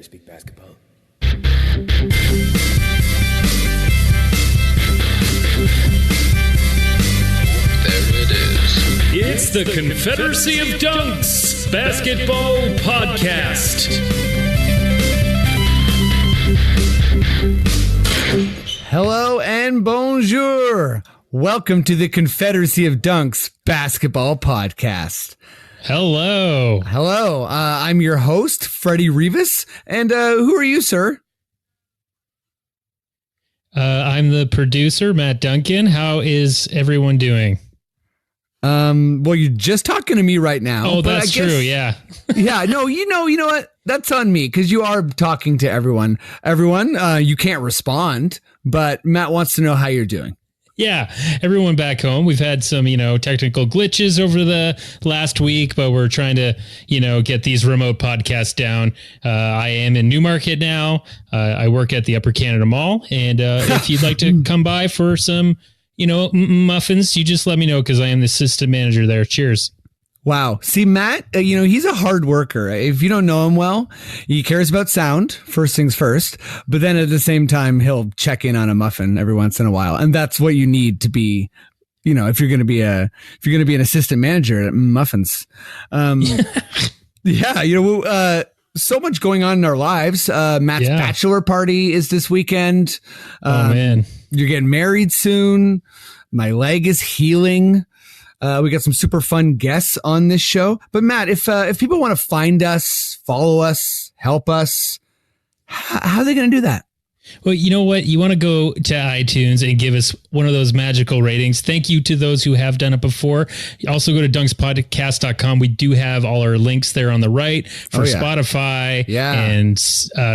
to speak basketball. There it is. It's the Confederacy of Dunks Basketball Podcast. Hello and bonjour. Welcome to the Confederacy of Dunks Basketball Podcast. Hello. Hello. I'm your host, Freddie Rivas. And who are you, sir? I'm the producer, Matt Duncan. How is everyone doing? Well, you're just talking to me right now. Oh, that's true. Yeah. Yeah. No, you know what? That's on me because you are talking to everyone. Everyone, you can't respond, but Matt wants to know how you're doing. Yeah, everyone back home. We've had some, technical glitches over the last week, but we're trying to, get these remote podcasts down. I am in Newmarket now. I work at the Upper Canada Mall. And if you'd like to come by for some, muffins, you just let me know because I am the assistant manager there. Cheers. Wow. See, Matt, he's a hard worker. If you don't know him well, he cares about sound, first things first, but then at the same time, he'll check in on a muffin every once in a while. And that's what you need to be, if you're going to be an assistant manager at muffins. Yeah, so much going on in our lives. Matt's bachelor party is this weekend. Oh man, you're getting married soon. My leg is healing. We got some super fun guests on this show. But Matt, if people want to find us, follow us, help us, how are they going to do that? Well, you know what? You want to go to iTunes and give us one of those magical ratings. Thank you to those who have done it before. You also go to dunkspodcast.com. We do have all our links there on the right for Spotify and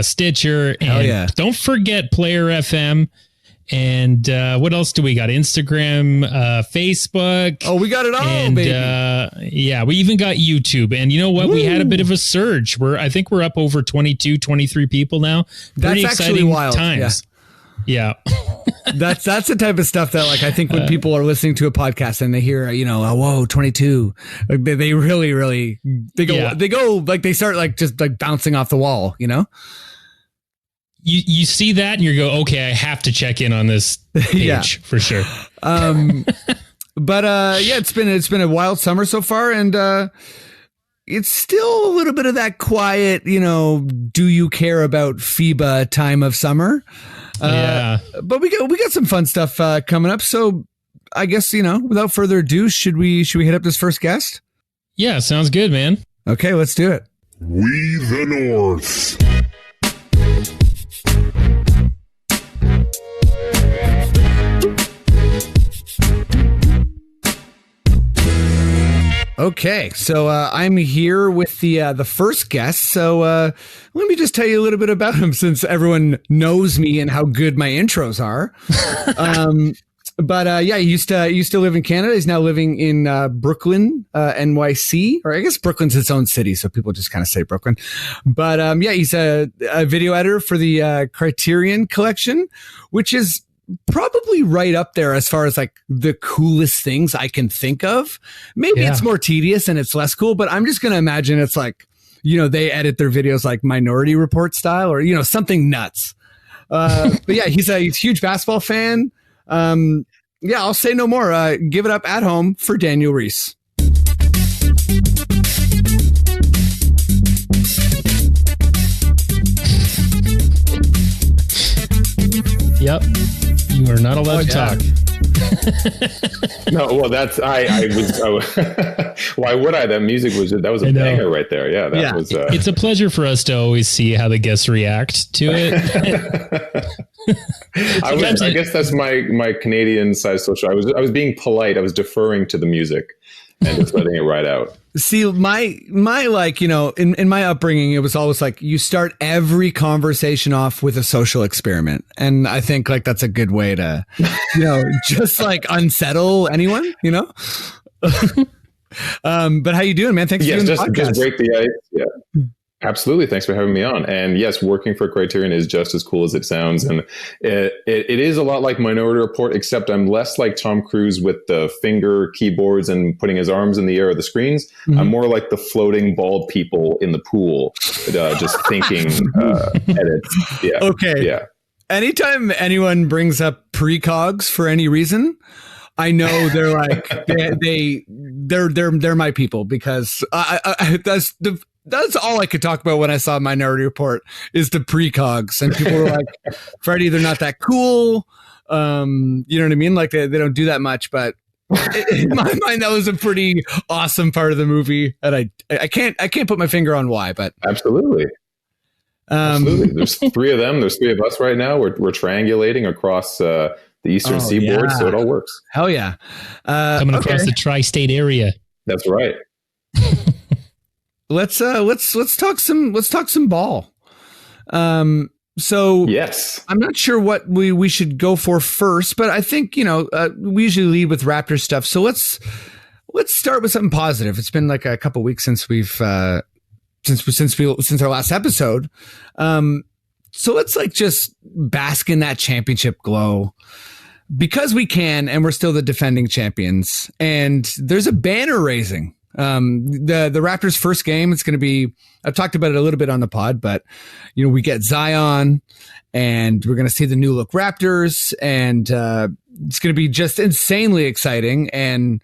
Stitcher. And don't forget Player FM. And what else do we got? Instagram, Facebook. Oh, we got it all, and, baby. We even got YouTube. And you know what? Woo. We had a bit of a surge. I think we're up over 22, 23 people now. Pretty That's exciting actually wild. Times. Yeah. That's the type of stuff that, like, I think when people are listening to a podcast and they hear, whoa, 22, like they really, they go, like they start like just like bouncing off the wall, You see that and you go, okay, I have to check in on this page for sure. But it's been a wild summer so far, and it's still a little bit of that quiet, do you care about FIBA time of summer? But we got some fun stuff coming up. So I guess, without further ado, should we hit up this first guest? Yeah, sounds good, man. Okay, let's do it. We the North. Okay, so I'm here with the first guest. So let me just tell you a little bit about him, since everyone knows me and how good my intros are. He used to live in Canada. He's now living in Brooklyn, NYC, or I guess Brooklyn's its own city, so people just kind of say Brooklyn. But he's a video editor for the Criterion Collection, which is probably right up there as far as like the coolest things I can think of. Maybe it's more tedious and it's less cool, but I'm just going to imagine it's like, they edit their videos like Minority Report style, or, something nuts. But yeah, he's a huge basketball fan. I'll say no more. Give it up at home for Daniel Reis. Yep. You are not allowed to talk. No, well, that's I was. Why would I? That music was a banger right there. Yeah, that was. It's a pleasure for us to always see how the guests react to it. I guess that's my Canadian side social. I was being polite. I was deferring to the music and just letting it ride out. See, my like, in my upbringing, it was always like you start every conversation off with a social experiment. And I think like that's a good way to, just like unsettle anyone, But how you doing, man? Thanks for doing the podcast. Just break the ice. Yeah. Absolutely. Thanks for having me on. And yes, working for Criterion is just as cool as it sounds. And it is a lot like Minority Report, except I'm less like Tom Cruise with the finger keyboards and putting his arms in the air of the screens. Mm-hmm. I'm more like the floating bald people in the pool, just thinking edits. Yeah. Okay. Yeah. Anytime anyone brings up precogs for any reason, I know they're like they're my people, because that's all I could talk about when I saw Minority Report is the precogs, and people were like, Freddie, they're not that cool. You know what I mean? Like they don't do that much, but in my mind, that was a pretty awesome part of the movie, and I can't put my finger on why, but absolutely. Absolutely. There's three of them. There's three of us right now. We're triangulating across the Eastern Seaboard, so it all works. Hell yeah! Coming across the tri-state area. That's right. Let's talk some ball. So yes, I'm not sure what we should go for first, but I think we usually lead with Raptors stuff. So let's start with something positive. It's been like a couple weeks since we've since our last episode. So let's just bask in that championship glow, because we can, and we're still the defending champions. And there's a banner raising. The Raptors' first game, it's going to be, I've talked about it a little bit on the pod, but we get Zion, and we're going to see the new look Raptors, and it's going to be just insanely exciting. And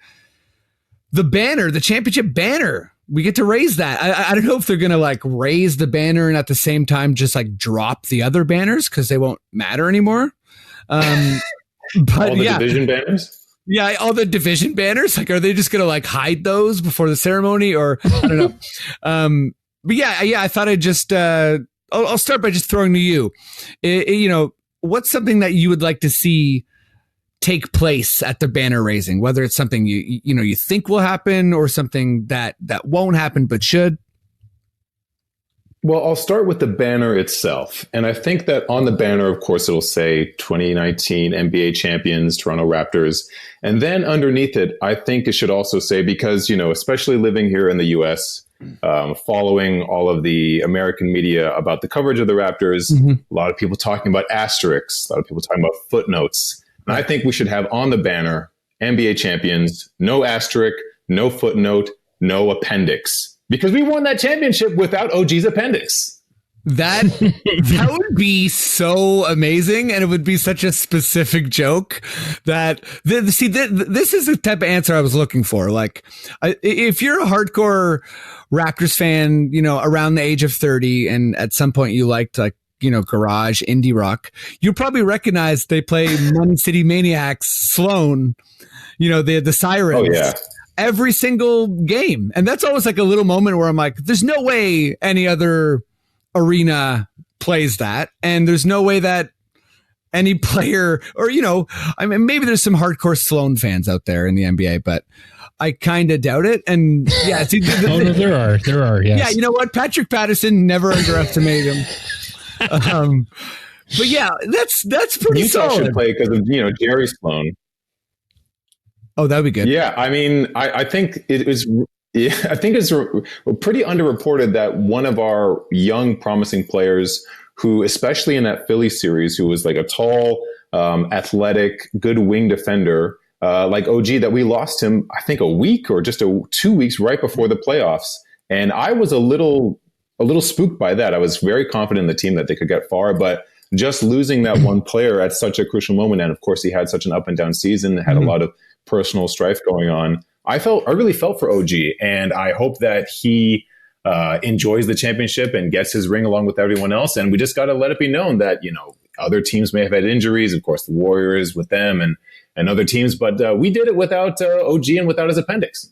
the banner, the championship banner, we get to raise that. I don't know if they're going to raise the banner and at the same time just drop the other banners, because they won't matter anymore. But all the division banners. Yeah, all the division banners. Are they just going to hide those before the ceremony, or I don't know. But yeah, I thought I'd just I'll start by just throwing to you. What's something that you would like to see take place at the banner raising, whether it's something you think will happen or something that won't happen but should? Well, I'll start with the banner itself. And I think that on the banner, of course, it'll say 2019 NBA champions, Toronto Raptors. And then underneath it, I think it should also say, because, especially living here in the US, following all of the American media about the coverage of the Raptors, a lot of people talking about asterisks, a lot of people talking about footnotes. And I think we should have on the banner, NBA champions, no asterisk, no footnote, no appendix. Because we won that championship without OG's appendix. That would be so amazing, and it would be such a specific joke that this is the type of answer I was looking for. If you're a hardcore Raptors fan, around the age of 30, and at some point you liked garage indie rock, you probably recognize they play Money City Maniacs, Sloan, the Sirens. Oh yeah. Every single game. And that's always a little moment where I'm like, there's no way any other arena plays that. And there's no way that any player, or, maybe there's some hardcore Sloan fans out there in the NBA, but I kind of doubt it. And yeah, no, there are. Yes. Yeah. You know what? Patrick Patterson, never underestimate him. But yeah, that's pretty Utah solid. Should play because of, Jerry Sloan. Oh, that'd be good. Yeah, I mean, I think it is. Yeah, I think it's pretty underreported that one of our young, promising players, who, especially in that Philly series, who was a tall, athletic, good wing defender, like OG, that we lost him, I think, a week or just 2 weeks right before the playoffs, and I was a little spooked by that. I was very confident in the team that they could get far, but just losing that one player at such a crucial moment, and of course, he had such an up and down season, had a lot of personal strife going on. I really felt for OG, and I hope that he enjoys the championship and gets his ring along with everyone else. And we just got to let it be known that, other teams may have had injuries, of course, the Warriors with them and other teams, but we did it without OG and without his appendix.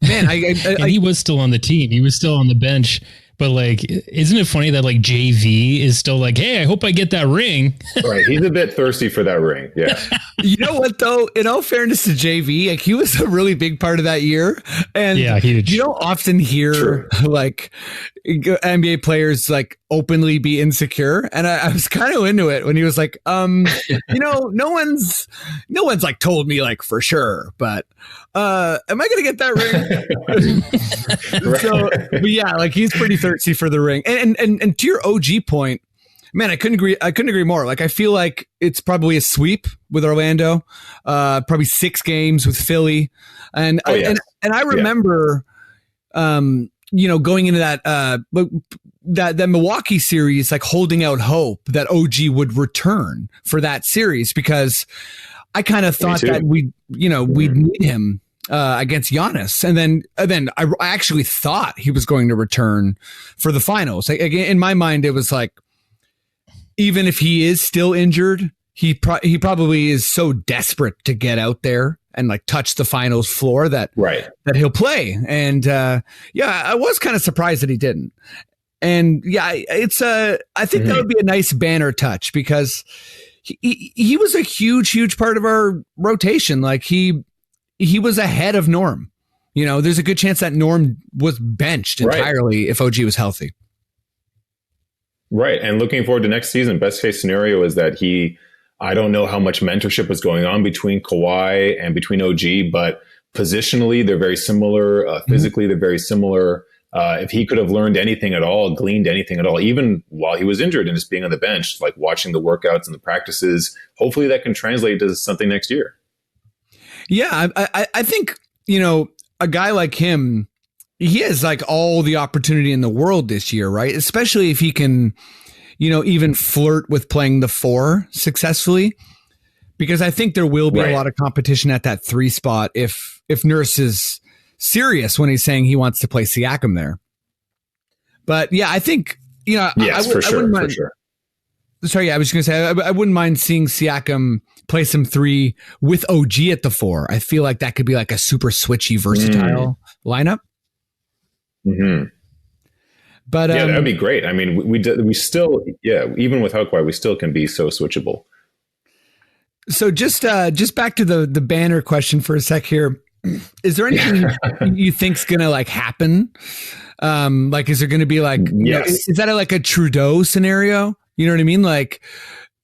Man, and he was still on the team. He was still on the bench. But isn't it funny that JV is still hey, I hope I get that ring. Right. He's a bit thirsty for that ring. Yeah. You know what, though? In all fairness to JV, he was a really big part of that year. And yeah, huge. You don't often hear NBA players openly be insecure. And I was kind of into it when he was no one's told me for sure, but am I going to get that ring? So, but yeah, like he's pretty thirsty for the ring. And to your OG point, man, I couldn't agree more. Like, I feel like it's probably a sweep with Orlando, probably 6 games with Philly. And I remember, going into that Milwaukee series, like holding out hope that OG would return for that series, because I kind of thought that we'd need him against Giannis. And then I actually thought he was going to return for the finals. Like, again, in my mind, it was like, even if he is still injured, he probably is so desperate to get out there and like touch the finals floor that he'll play. And I was kind of surprised that he didn't. And yeah, I think that would be a nice banner touch, because he was a huge part of our rotation. Like he was ahead of Norm. There's a good chance that Norm was benched entirely if OG was healthy. Right. And looking forward to next season, best case scenario is that I don't know how much mentorship was going on between Kawhi and between OG, but positionally, they're very similar. Physically, they're very similar. If he could have learned anything at all, gleaned anything at all, even while he was injured and just being on the bench, like watching the workouts and the practices, hopefully that can translate to something next year. Yeah, I think, a guy like him, he has like all the opportunity in the world this year, right? Especially if he can, even flirt with playing the 4 successfully, because I think there will be a lot of competition at that 3 spot if Nurse is serious when he's saying he wants to play Siakam there. But yeah, I think, I wouldn't mind. For sure. Sorry, I was going to say, I wouldn't mind seeing Siakam play some 3 with OG at the 4. I feel like that could be like a super switchy, versatile lineup. Mm-hmm. But yeah, that'd be great. I mean, we still, even without Kawhi, we still can be so switchable. So just back to the banner question for a sec here. Is there anything you think's gonna like happen? Like, is there gonna be like, is that like a Trudeau scenario? You know what I mean? Like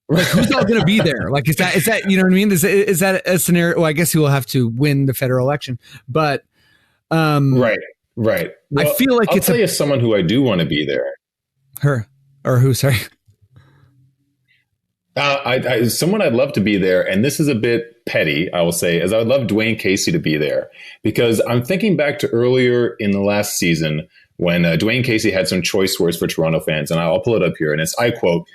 who's all gonna be there? Like, is that you know what I mean? Is that a scenario? Well, I guess he will have to win the federal election, but Right. Well, I feel like I'll tell you someone who I do want to be there. Her or who? Sorry. Someone I'd love to be there, and this is a bit petty, I will say, is I would love Dwayne Casey to be there, because I'm thinking back to earlier in the last season when Dwayne Casey had some choice words for Toronto fans, and I'll pull it up here, and it's, I quote,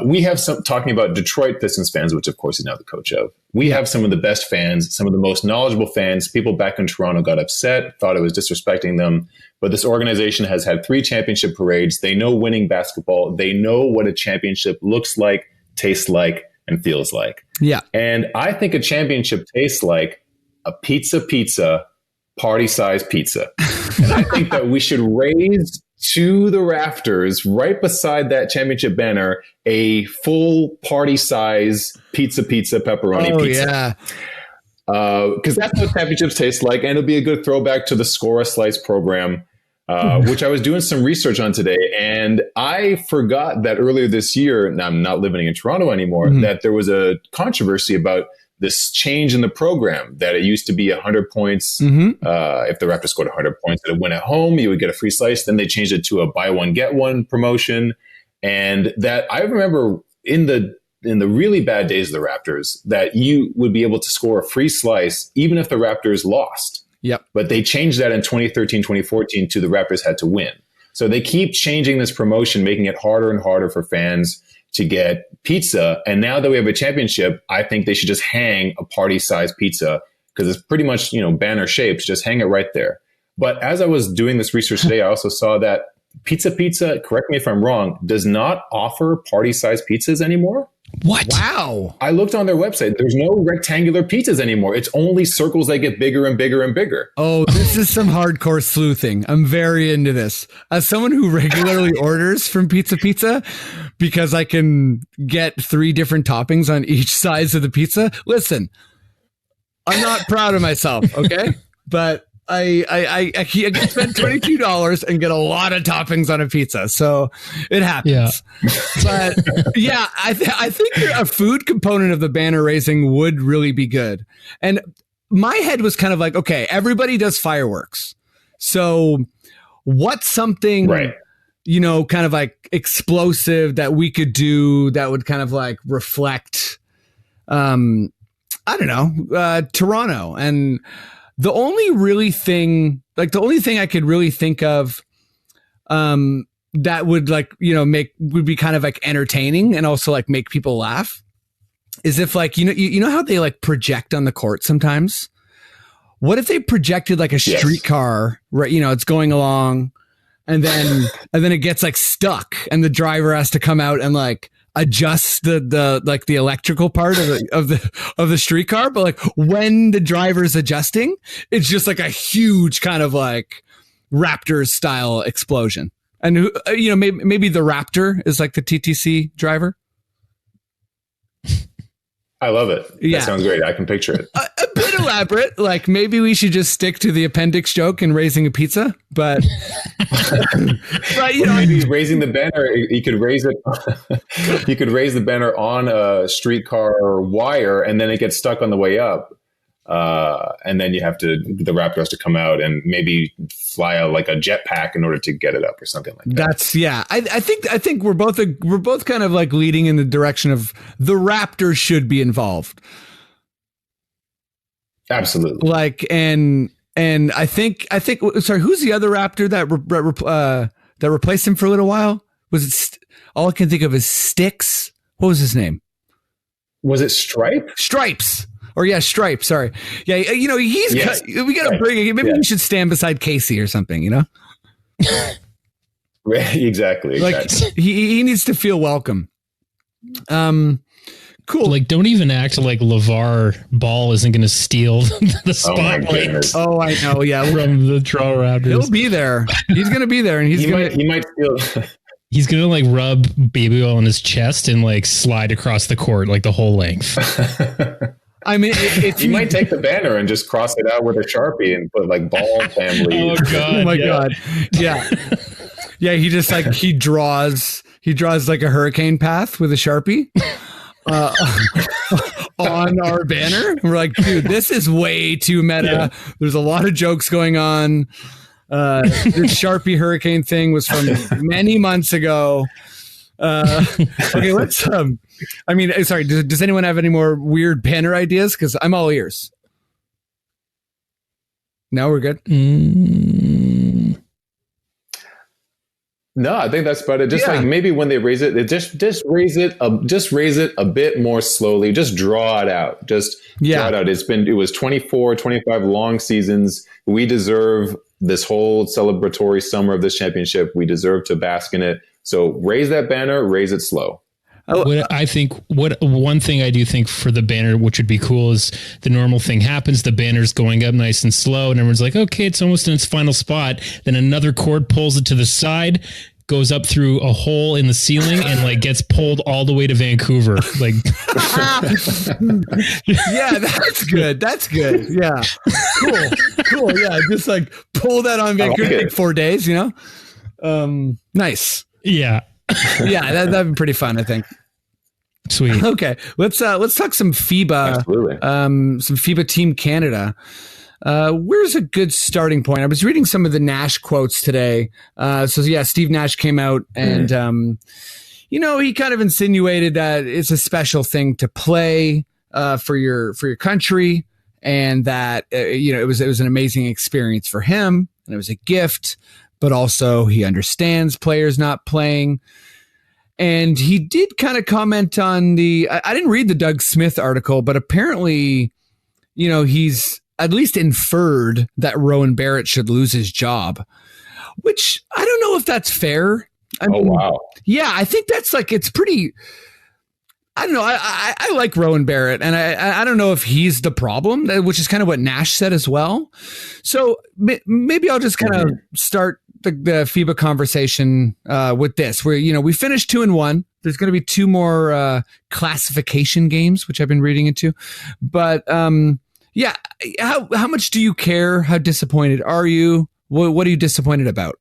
we have some talking about Detroit Pistons fans, which of course he's now the coach of. We have some of the best fans, some of the most knowledgeable fans. People back in Toronto got upset, thought it was disrespecting them. But this organization has had 3 championship parades. They know winning basketball. They know what a championship looks like, tastes like, and feels like. Yeah. And I think a championship tastes like a pizza, party-sized pizza. And I think that we should raise to the rafters, right beside that championship banner, a full party-size pizza pepperoni pizza. Yeah. Because that's what championships taste like, and it'll be a good throwback to the Score a Slice program, which I was doing some research on today, and I forgot that earlier this year, and I'm not living in Toronto anymore, that there was a controversy about this change in the program, that it used to be 100 points. If the Raptors scored 100 points at a win at home, you would get a free slice. Then they changed it to a buy one, get one promotion. And that I remember in the really bad days of the Raptors, that you would be able to score a free slice even if the Raptors lost. Yep. But they changed that in 2013, 2014 to the Raptors had to win. So they keep changing this promotion, making it harder and harder for fans to get pizza. And now that we have a championship, I think they should just hang a party-sized pizza, because it's pretty much, banner shaped. Just hang it right there. But as I was doing this research today, I also saw that Pizza, correct me if I'm wrong, does not offer party-sized pizzas anymore. What? Wow. I looked on their website. There's no rectangular pizzas anymore. It's only circles that get bigger and bigger and bigger. Oh, this is some hardcore sleuthing. I'm very into this. As someone who regularly orders from Pizza, because I can get 3 different toppings on each size of the pizza. Listen, I'm not proud of myself, okay? But I can spend $22 and get a lot of toppings on a pizza, so it happens. Yeah. But yeah, I think a food component of the banner raising would really be good. And my head was kind of like, okay, everybody does fireworks. So what's something, Right. you know, kind of like explosive that we could do that would kind of like reflect, I don't know, Toronto. And the only thing I could really think of, that would like, you know, would be kind of like entertaining and also like make people laugh is if like, you know how they like project on the court sometimes? What if they projected like a streetcar, right? You know, it's going along and then it gets like stuck and the driver has to come out and like adjust the like the electrical part of the streetcar. But like when the driver's adjusting, it's just like a huge kind of like Raptors style explosion. And you know, maybe the Raptor is like the TTC driver. I love it. Yeah. That sounds great. I can picture it. A bit elaborate. Like maybe we should just stick to the appendix joke and raising a pizza, but you know, maybe raising the banner. You could raise it. You could raise the banner on a streetcar wire, and then it gets stuck on the way up. And then you have the Raptor has to come out and maybe fly out like a jetpack in order to get it up or something like that. That's I think we're both kind of like leading in the direction of the Raptors should be involved. Absolutely. Like and I think sorry, who's the other Raptor that replaced him for a little while? Was it all I can think of is Sticks? What was his name? Was it Stripe? Stripes. Or Stripe. Sorry. Yeah, you know, we got to bring it. Maybe we should stand beside Casey or something, you know? Exactly. Like he needs to feel welcome. Cool. Like, don't even act like LeVar Ball isn't going to steal the spotlight. Oh, I know. Yeah. From the Toronto Raptors. He'll be there. He's going to be there and he might steal. He's going to like rub baby oil on his chest and like slide across the court like the whole length. I mean, if you might take the banner and just cross it out with a Sharpie and put like Ball family. Oh God! Oh my God! Yeah, yeah. He just like he draws like a hurricane path with a Sharpie on our banner. We're like, dude, this is way too meta. Yeah. There's a lot of jokes going on. This Sharpie hurricane thing was from many months ago. Okay, let's. I mean, sorry. Does anyone have any more weird banner ideas? Because I'm all ears. No, we're good. No, I think that's about it. Just like maybe when they raise it, just raise it a bit more slowly. Just draw it out. Draw it out. It was 24, 25 long seasons. We deserve this whole celebratory summer of this championship. We deserve to bask in it. So raise that banner, raise it slow. One thing I do think for the banner, which would be cool, is the normal thing happens. The banner's going up nice and slow, and everyone's like, okay, it's almost in its final spot. Then another cord pulls it to the side, goes up through a hole in the ceiling, and like gets pulled all the way to Vancouver. Like, yeah, that's good. That's good. Yeah, cool. Yeah, just like pull that on Vancouver like 4 days. You know, nice. Yeah. Yeah, that'd be pretty fun, I think. Sweet. Okay, let's talk some FIBA. Absolutely. Some FIBA Team Canada. Where's a good starting point? I was reading some of the Nash quotes today. Steve Nash came out and you know, he kind of insinuated that it's a special thing to play for your country, and that you know, it was an amazing experience for him, and it was a gift. But also he understands players not playing. And he did kind of comment on I didn't read the Doug Smith article, but apparently, you know, he's at least inferred that Rowan Barrett should lose his job, which I don't know if that's fair. I mean, wow. Yeah, I think that's like, it's pretty, I don't know. I like Rowan Barrett, and I don't know if he's the problem, which is kind of what Nash said as well. So maybe I'll just kind of start the FIBA conversation with this, where, you know, we finished 2-1. There's going to be 2 more classification games, which I've been reading into. But yeah, how much do you care? How disappointed are you? What are you disappointed about?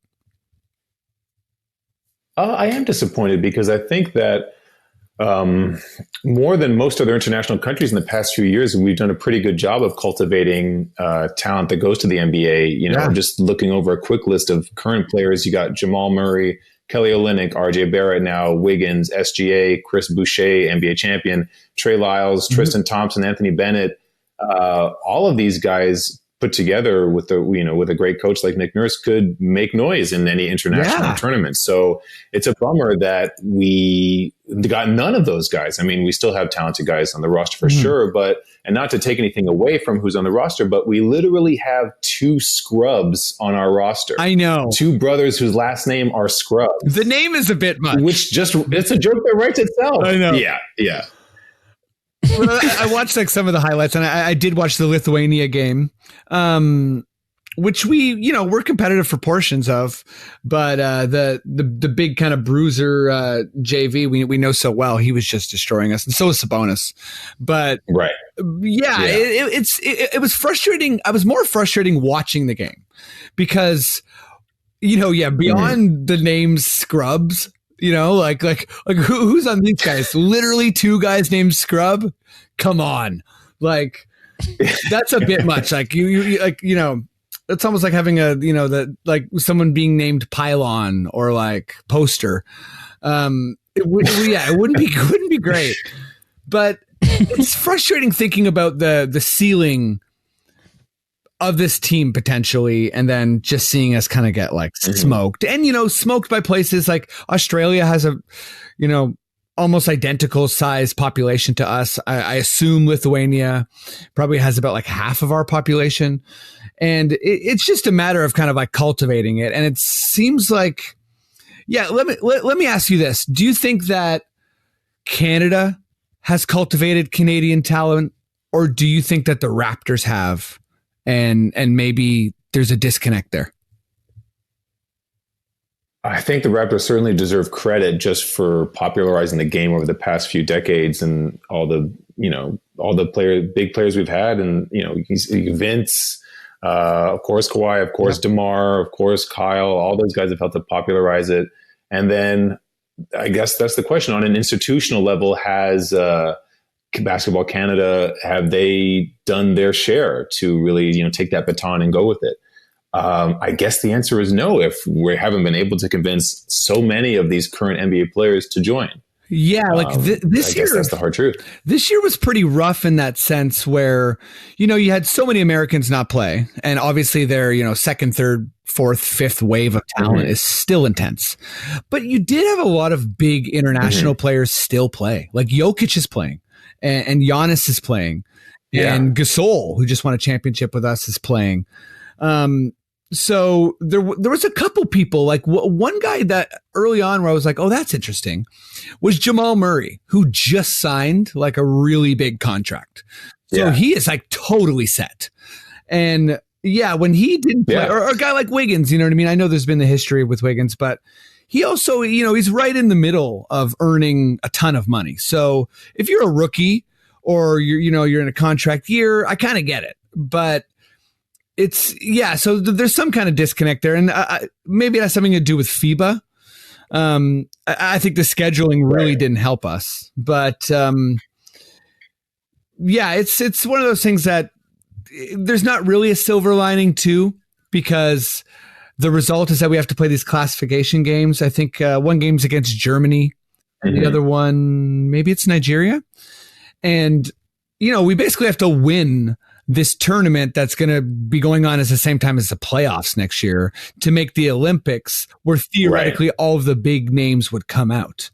I am disappointed because I think that more than most other international countries in the past few years, we've done a pretty good job of cultivating talent that goes to the NBA. Just looking over a quick list of current players, you got Jamal Murray, Kelly Olynyk, RJ Barrett now, Wiggins, SGA, Chris Boucher, NBA champion, Trey Lyles, Tristan Thompson, Anthony Bennett. All of these guys put together with a great coach like Nick Nurse could make noise in any international tournament. So it's a bummer that we got none of those guys. I mean, we still have talented guys on the roster for sure, and not to take anything away from who's on the roster, but we literally have 2 scrubs on our roster. I know. 2 brothers whose last name are Scrubs. The name is a bit much. It's a joke that writes itself. I know. Yeah. Well, I watched some of the highlights, and I did watch the Lithuania game, which we're competitive for portions of, but the big kind of bruiser JV we know so well, he was just destroying us, and so was Sabonis. But it was frustrating. I was more frustrating watching the game because beyond the name Scrubs. Who's on these guys? Literally 2 guys named Scrub. Come on, that's a bit much. It's almost like having someone being named Pylon or Poster. It wouldn't be great. But it's frustrating thinking about the ceiling of this team potentially, and then just seeing us kind of get smoked, and smoked by places like Australia has a almost identical size population to us. I assume Lithuania probably has about half of our population, and it's just a matter of kind of cultivating it. And it seems let me ask you this: do you think that Canada has cultivated Canadian talent, or do you think that the Raptors have? And maybe there's a disconnect there. I think the Raptors certainly deserve credit just for popularizing the game over the past few decades, and all the big players we've had, and Vince, of course Kawhi, of course DeMar, of course Kyle. All those guys have helped to popularize it. And then I guess that's the question: on an institutional level, has Basketball Canada, have they done their share to really take that baton and go with it? I guess the answer is no, if we haven't been able to convince so many of these current NBA players to join. Yeah, this year, that's the hard truth. This year was pretty rough in that sense where, you had so many Americans not play, and obviously their, second, third, fourth, fifth wave of talent is still intense. But you did have a lot of big international players still play. Like Jokic is playing. And Giannis is playing, and Gasol, who just won a championship with us, is playing. So there was a couple people, one guy that early on where I was like, oh, that's interesting, was Jamal Murray, who just signed a really big contract. So he is totally set. And when he didn't play, or a guy like Wiggins, you know what I mean? I know there's been the history with Wiggins, but he also, he's right in the middle of earning a ton of money. So if you're a rookie or you're in a contract year, I kind of get it. But so there's some kind of disconnect there. And maybe it has something to do with FIBA. I think the scheduling really didn't help us. But it's one of those things that there's not really a silver lining to, because the result is that we have to play these classification games. I think one game's against Germany, and the other one, maybe it's Nigeria. And, we basically have to win this tournament that's going to be going on at the same time as the playoffs next year to make the Olympics, where theoretically all of the big names would come out.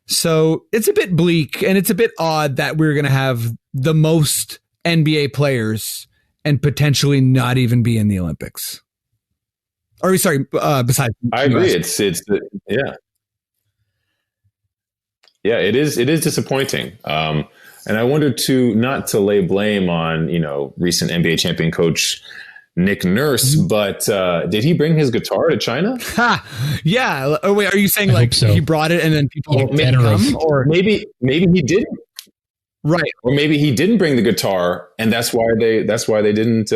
So it's a bit bleak, and it's a bit odd that we're going to have the most NBA players and potentially not even be in the Olympics. Or sorry, besides, I agree. It's it is disappointing. And I wonder not to lay blame on, recent NBA champion coach Nick Nurse, but did he bring his guitar to China? Yeah. Oh wait, are you saying so. He brought it and then people didn't come? Or maybe he didn't. Right. Or maybe he didn't bring the guitar, and that's why they didn't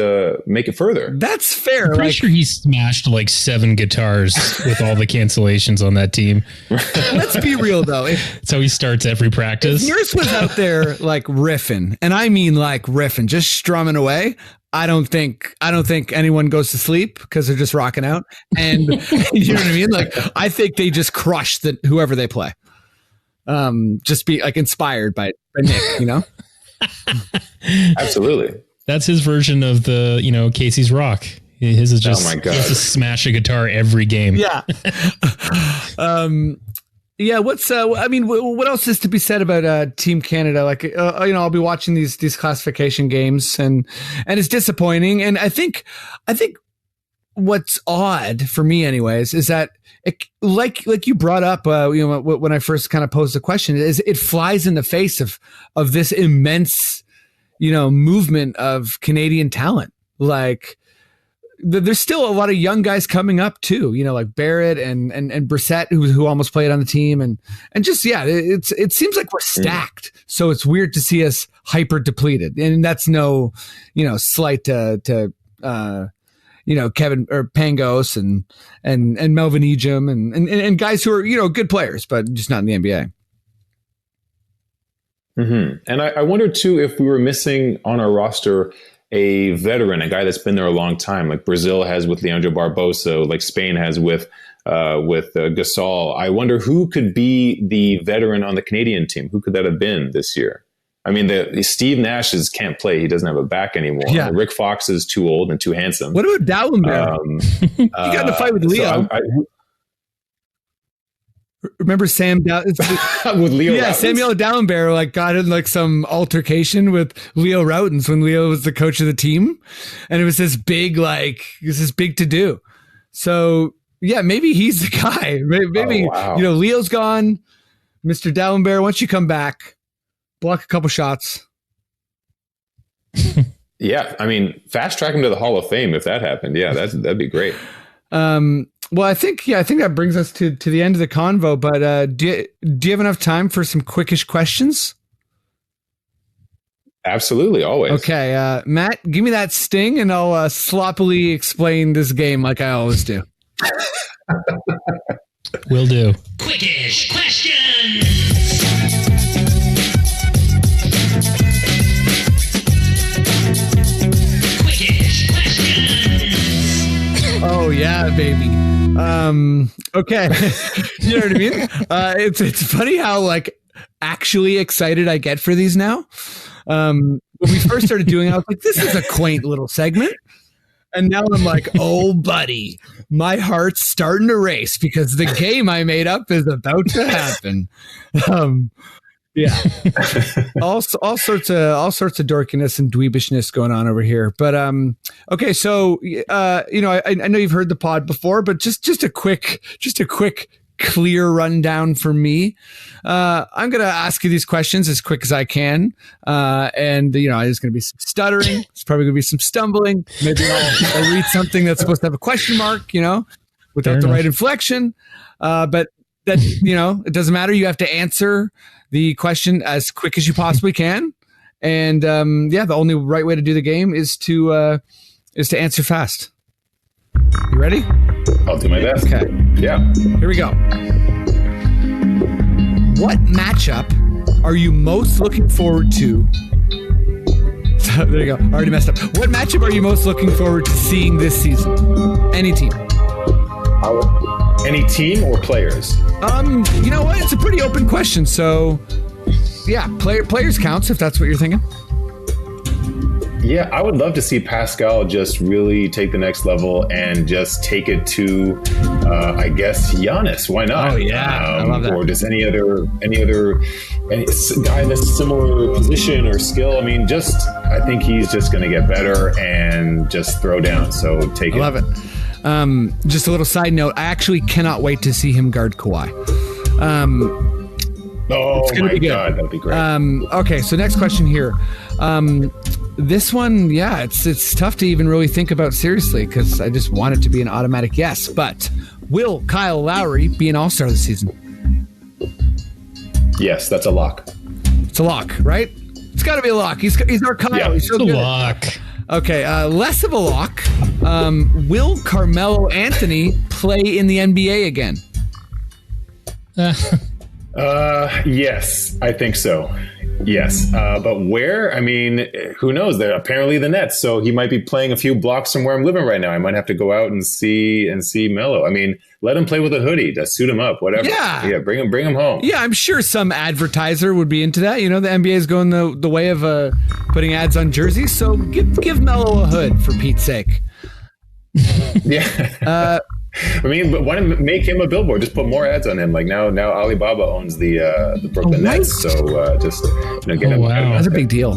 make it further. That's fair. I'm pretty sure he smashed like 7 guitars with all the cancellations on that team. Let's be real though. That's how he starts every practice. If Nurse was out there like riffing, and I mean like riffing, just strumming away, I don't think anyone goes to sleep because they're just rocking out. And you know what I mean? Like, I think they just crush whoever they play. Just be like inspired by Nick, you know? Absolutely. That's his version of the, Casey's Rock. His is just, oh my God. He has to smash a guitar every game. Yeah. Yeah. What else is to be said about Team Canada? Like, I'll be watching these classification games and it's disappointing. And I think what's odd for me anyways, is that like you brought up, when I first kind of posed the question, is it flies in the face of this immense, movement of Canadian talent. Like, there's still a lot of young guys coming up too, like Barrett and Brissett, who almost played on the team, and just it seems like we're stacked. So it's weird to see us hyper depleted, and that's no, slight to Kevin or Pangos and Melvin Ejim and guys who are good players, but just not in the NBA. Mm-hmm. And I wonder too if we were missing on our roster a veteran, a guy that's been there a long time, like Brazil has with Leandro Barbosa, like Spain has with Gasol. I wonder who could be the veteran on the Canadian team. Who could that have been this year? I mean, the Steve Nash can't play. He doesn't have a back anymore. Yeah. Rick Fox is too old and too handsome. What about Dallenberg? He got in a fight with Leo. Remember Sam with Leo? Yeah, Routens? Samuel Dallenberg got in some altercation with Leo Routens when Leo was the coach of the team, and it was this big to do. So yeah, maybe he's the guy. Maybe Leo's gone. Mr. Dallenberg, once you come back, block a couple shots. Yeah, I mean, fast track him to the Hall of Fame if that happened. Yeah, that'd be great. Well, I think that brings us to the end of the convo. But do you have enough time for some quickish questions? Absolutely, always. Okay, Matt, give me that sting, and I'll sloppily explain this game like I always do. Will do. Quickish Questions! Quickish Questions! Oh yeah, baby. Okay. You know what I mean? It's funny how actually excited I get for these now. When we first started doing it, I was like, this is a quaint little segment. And now I'm like, oh buddy, my heart's starting to race because the game I made up is about to happen. Yeah. all sorts of dorkiness and dweebishness going on over here. But okay, so I know you've heard the pod before, but just a quick clear rundown for me. I'm gonna ask you these questions as quick as I can, and there's gonna be some stuttering. There's probably gonna be some stumbling. Maybe I'll read something that's supposed to have a question mark, without the right inflection. But that it doesn't matter. You have to answer the question as quick as you possibly can, and the only right way to do the game is to answer fast. You ready? I'll do my best. Okay. Yeah. Here we go. What matchup are you most looking forward to? There you go. Already messed up. What matchup are you most looking forward to seeing this season? Any team. Any team or players? You know what? It's a pretty open question. So, yeah, players counts if that's what you're thinking. Yeah, I would love to see Pascal just really take the next level and just take it to, I guess, Giannis. Why not? Oh yeah, I love that. Or just any other guy in a similar position or skill. I mean, I think he's just going to get better and just throw down. So take it. I love it. Just a little side note. I actually cannot wait to see him guard Kawhi. Oh my God, that'd be great. Okay, so next question here. This one, yeah, it's tough to even really think about seriously because I just want it to be an automatic yes. But will Kyle Lowry be an All-Star this season? Yes, that's a lock. It's a lock, right? It's got to be a lock. He's our Kyle. Yeah, He's so It's a good. lock. Okay, less of a lock. Will Carmelo Anthony play in the NBA again? Yes, I think so. Yes, but where? I mean, who knows? They're apparently the Nets, so he might be playing a few blocks from where I'm living right now. I might have to go out and see Melo. I mean, let him play with a hoodie to suit him up, whatever. Yeah, bring him home. Yeah, I'm sure some advertiser would be into that. You know, the NBA is going the way of putting ads on jerseys, so give Melo a hood for Pete's sake. Yeah. I mean, but why don't make him a billboard? Just put more ads on him. Like now Alibaba owns the Brooklyn Nets, so just get him. Wow. That's a big deal.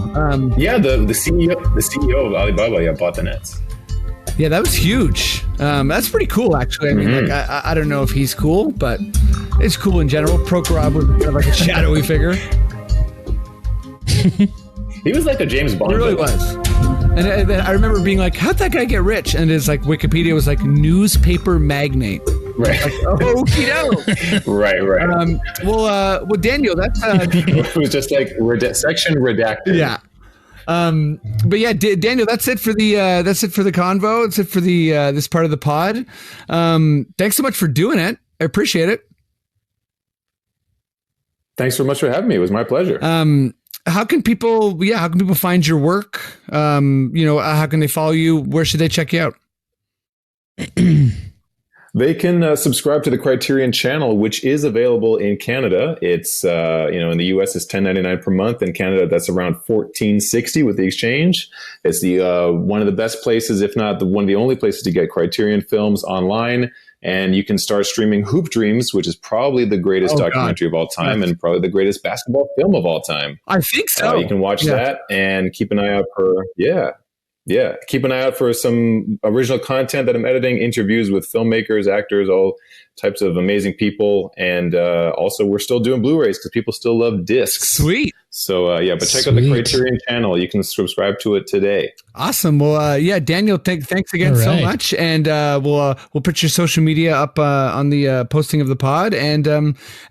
Yeah, the CEO of Alibaba bought the Nets. Yeah, that was huge. That's pretty cool, actually. I mean, like I don't know if he's cool, but it's cool in general. Prokhorov was kind of like a shadowy figure. He was like a James Bond. He really was. And I remember being like, how'd that guy get rich? And it's like Wikipedia was like newspaper magnate. Right. Like, okie doke. Right. Well, Daniel, that's It was just like section redacted. yeah. But yeah, Daniel, that's it for the convo. That's it for the this part of the pod. Thanks so much for doing it. I appreciate it. Thanks so much for having me. It was my pleasure. How can people find your work? How can they follow you? Where should they check you out? They can subscribe to the Criterion channel, which is available in Canada. It's in the US it's $10.99 per month. In Canada, that's around $14.60 with the exchange. It's the one of the best places, if not one of the only places, to get Criterion films online. And you can start streaming Hoop Dreams, which is probably the greatest documentary of all time and probably the greatest basketball film of all time. I think so. You can watch that and keep an eye out for keep an eye out for some original content that I'm editing, interviews with filmmakers, actors, all types of amazing people. And also, we're still doing Blu-rays because people still love discs. Sweet. So, but check out the Criterion channel. You can subscribe to it today. Awesome. Well, Daniel, thanks again so much. And we'll put your social media up on the posting of the pod. And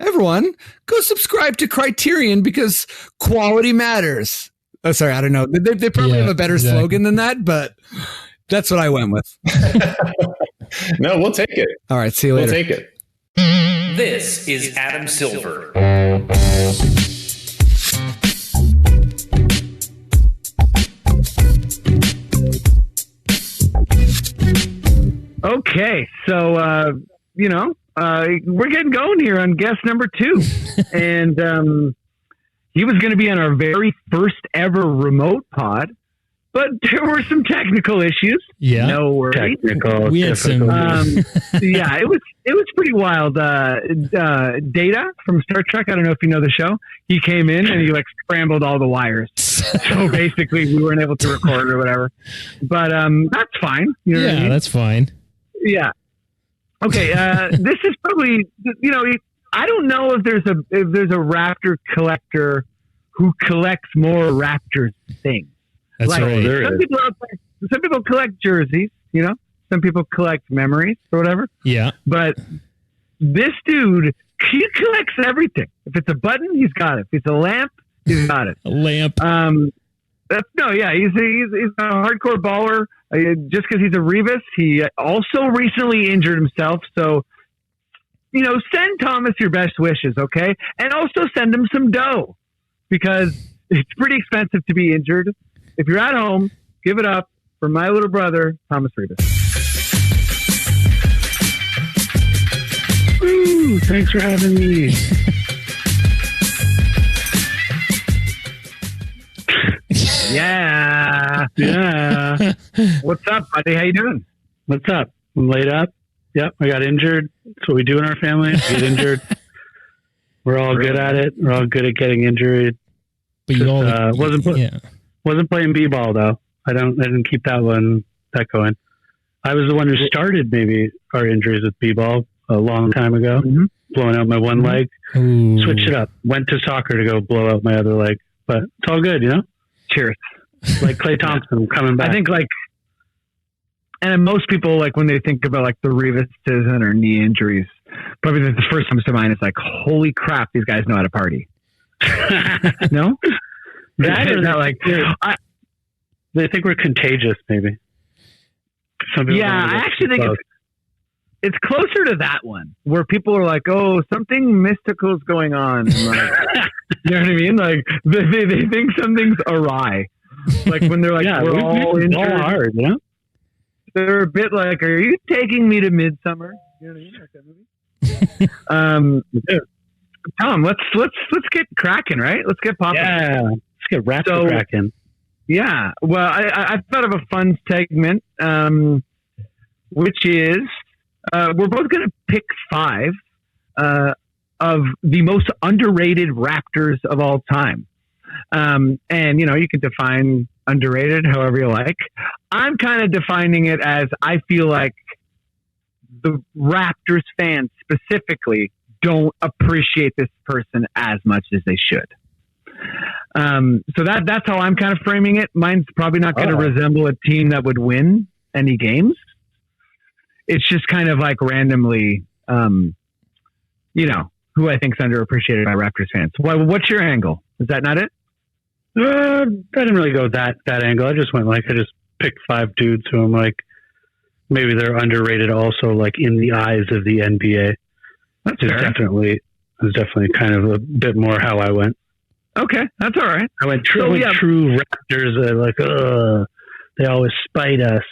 everyone, go subscribe to Criterion because quality matters. Oh, sorry, I don't know. They probably have a better slogan than that, but that's what I went with. No, we'll take it. All right, see you later. We'll take it. This is Adam Silver. Okay, so we're getting going here on guest number 2, and he was going to be on our very first ever remote pod, but there were some technical issues. Yeah, no worries. We had some. Yeah, it was pretty wild. Data from Star Trek. I don't know if you know the show. He came in and he scrambled all the wires. So basically, we weren't able to record or whatever. But that's fine. You know what I mean? That's fine. Yeah. Okay. This is probably I don't know if there's a Raptor collector who collects more Raptors things. That's right. Some people collect jerseys, some people collect memories or whatever. Yeah. But this dude, he collects everything. If it's a button, he's got it. If it's a lamp, he's got it. A lamp. He's a hardcore baller. Just because he's a Rivas, he also recently injured himself. So, send Thomas your best wishes, okay? And also send him some dough because it's pretty expensive to be injured. If you're at home, give it up for my little brother, Thomas Rivas. Ooh, thanks for having me. Yeah. What's up, buddy? How you doing? What's up? I'm laid up. Yep, I got injured. That's what we do in our family. We get injured. We're all good at it. We're all good at getting injured. But you all wasn't playing b-ball though. I didn't keep that going. I was the one who started maybe our injuries with b-ball a long time ago. Blowing out my one leg. Ooh. Switched it up. Went to soccer to go blow out my other leg. But it's all good, Cheers. Like Klay Thompson coming back. I think and most people when they think about the Rivas or knee injuries, probably the first comes to mind is holy crap, these guys know how to party. No? That or not like they think we're contagious, maybe. Some people Yeah, don't I get actually too think close. it's closer to that one where people are like, "Oh, something mystical is going on." And like, you know what I mean? Like they think something's awry. Like when they're like, yeah, "We're all injured." all hard, you know? They're a bit like, "Are you taking me to Midsummer?" You know what I mean? Like that movie. Tom, let's get cracking, right? Let's get popping. Yeah, let's get Raptor cracking. Yeah. Well, I thought of a fun segment, which is we're both going to pick 5 of the most underrated Raptors of all time. And, you can define underrated however you like. I'm kind of defining it as I feel like the Raptors fans specifically don't appreciate this person as much as they should. So that's how I'm kind of framing it. Mine's probably not going to resemble a team that would win any games. It's just kind of like randomly, who I think is underappreciated by Raptors fans. What's your angle? Is that not it? I didn't really go that angle. I just picked 5 dudes who I'm like, maybe they're underrated also, like in the eyes of the NBA. That's definitely kind of a bit more how I went. Okay, that's all right. I went true Raptors. They always spite us.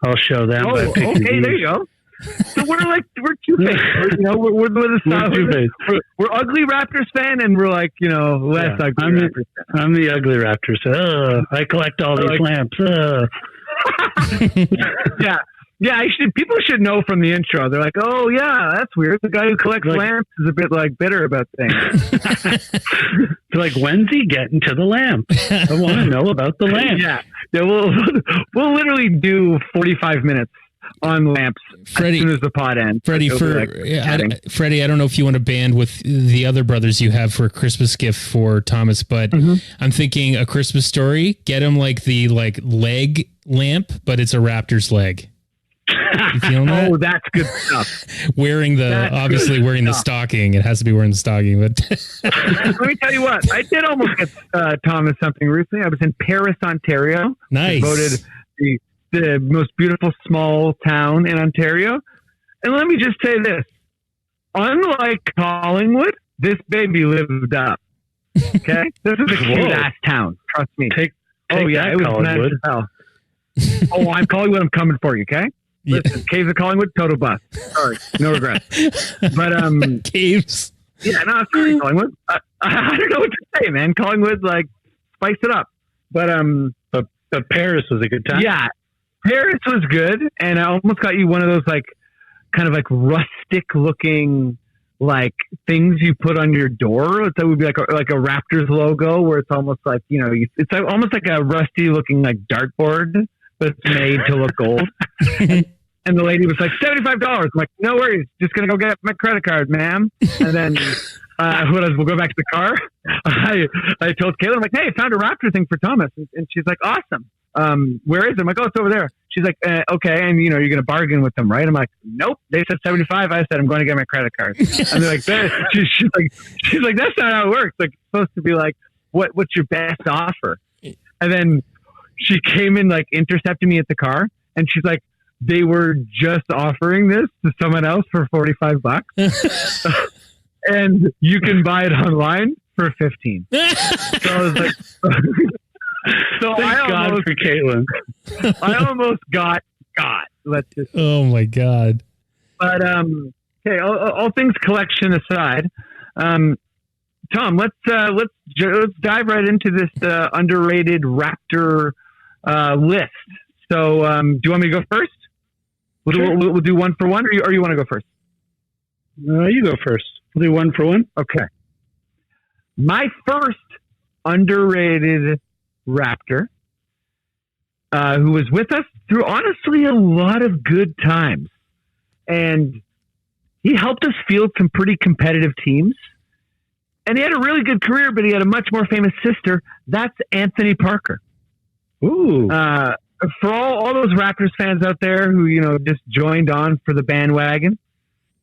I'll show them. Okay, there you go. So we're two-faced. We're the style. We're ugly Raptors fan, and we're like, less ugly Raptors fan. I'm the ugly Raptors. I collect all these lamps. Yeah. Actually, people should know from the intro. They're like, "Oh yeah, that's weird. The guy who collects lamps is a bit like bitter about things." They're like, "When's he getting to the lamp? I want to know about the lamp." Yeah. We'll literally do 45 minutes on lamps Freddie, as soon as the pod ends. Freddie, Freddie, I don't know if you want to band with the other brothers you have for a Christmas gift for Thomas, but I'm thinking a Christmas story. Get him like the leg lamp, but it's a Raptor's leg. You feeling that? Oh, that's good stuff. Wearing the stocking. It has to be wearing the stocking. But let me tell you what, I did almost get Thomas something recently. I was in Paris, Ontario. Nice. Voted the most beautiful small town in Ontario. And let me just say this. Unlike Collingwood, this baby lived up. Okay? This is a cute-ass town. Trust me. It was Collingwood. Nice as hell. Oh, I'm Collingwood. I'm coming for you, okay? Listen, Caves of Collingwood, total bust. Sorry, no regrets. But Caves. Yeah, no, sorry, Collingwood. I don't know what to say, man. Collingwood, spice it up. But Paris was a good time. Yeah, Paris was good, and I almost got you one of those kind of rustic looking things you put on your door. That would be like a Raptors logo, where it's almost like it's almost like a rusty looking dartboard, but it's made to look gold. And the lady was like, $75. I'm like, no worries, just gonna go get my credit card, ma'am. And then we'll go back to the car. I told Kayla, I'm like, hey, I found a Raptor thing for Thomas, and she's like, awesome. Where is it? I'm like, oh, it's over there. She's like, okay, and you're going to bargain with them, right? I'm like, nope. They said 75. I said, I'm going to get my credit card. And they're like, she's like, that's not how it works. Like, it's supposed to be like, what's your best offer? And then she came in, intercepted me at the car, and she's like, they were just offering this to someone else for $45. And you can buy it online for $15. So I was like, Thank God for Caitlin. I almost got. Let's just. Oh my God. But okay. All things collection aside, Tom, let's dive right into this underrated Raptor list. So, do you want me to go first? We'll do one for one, or you want to go first? You go first. We'll do one for one. Okay. My first underrated Raptor, who was with us through honestly a lot of good times, and he helped us field some pretty competitive teams, and he had a really good career, but he had a much more famous sister. That's Anthony Parker. Ooh. For all those Raptors fans out there who just joined on for the bandwagon,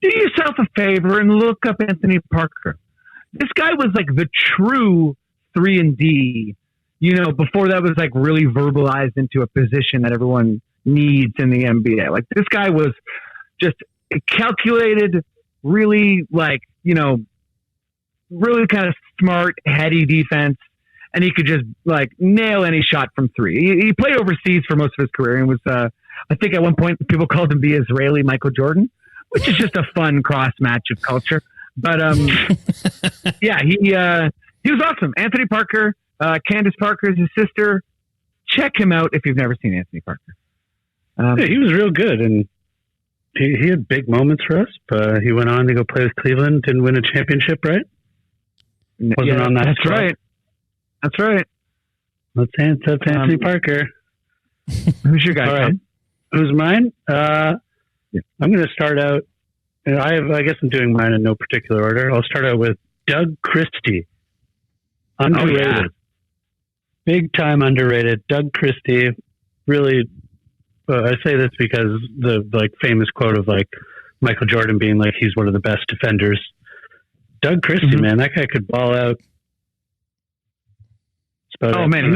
do yourself a favor and look up Anthony Parker. This guy was the true 3-and-D before that was like really verbalized into a position that everyone needs in the NBA. Like this guy was just calculated, really like, really kind of smart, heady defense. And he could just like nail any shot from three. He played overseas for most of his career and was, I think at one point people called him the Israeli Michael Jordan, which is just a fun cross match of culture. But yeah, he was awesome. Anthony Parker, Candace Parker is his sister. Check him out if you've never seen Anthony Parker. Yeah, he was real good, and he had big moments for us. But he went on to go play with Cleveland, didn't win a championship, right? Wasn't on that. That's squad. right. That's right. That's Anthony Parker. Who's your guy? All right. Tom? Who's mine? I'm going to start out. I guess I'm doing mine in no particular order. I'll start out with Doug Christie. Underrated. Oh, yeah. Big time underrated. Doug Christie. Really, I say this because the like famous quote of like Michael Jordan being like he's one of the best defenders. Doug Christie, man, that guy could ball out. Oh man,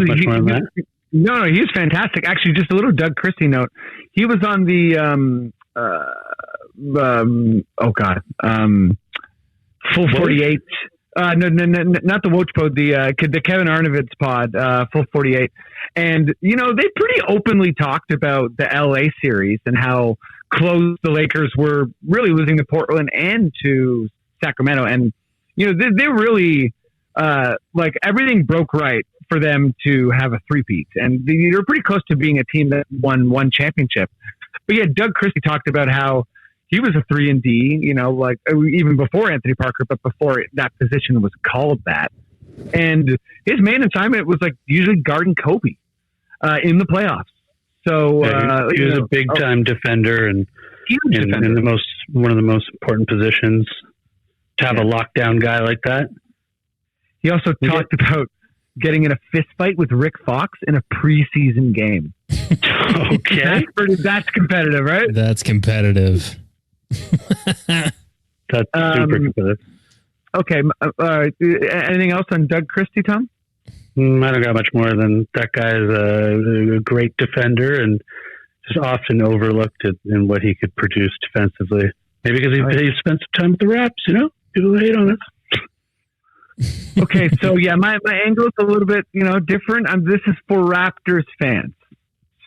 no, he was fantastic. Actually, just a little Doug Christie note. He was on the Full 48. No, not the Woj pod, the Kevin Arnovitz pod, Full 48. And they pretty openly talked about the LA series and how close the Lakers were really losing to Portland and to Sacramento. And they really like everything broke right for them to have a three-peat. And they're pretty close to being a team that won one championship. But yeah, Doug Christie talked about how he was a 3-and-D, like even before Anthony Parker, but before that position was called that. And his main assignment was like usually guarding Kobe in the playoffs. So he was a big-time defender and in one of the most important positions to have a lockdown guy like that. He also talked about getting in a fist fight with Rick Fox in a preseason game. Okay. That's competitive, right? That's competitive. That's super competitive. Okay. Anything else on Doug Christie, Tom? I don't got much more than that guy is a great defender and just often overlooked in what he could produce defensively. Maybe because he spent some time with the Raps, People hate on it. Okay, so yeah, my angle is a little bit, different. This is for Raptors fans.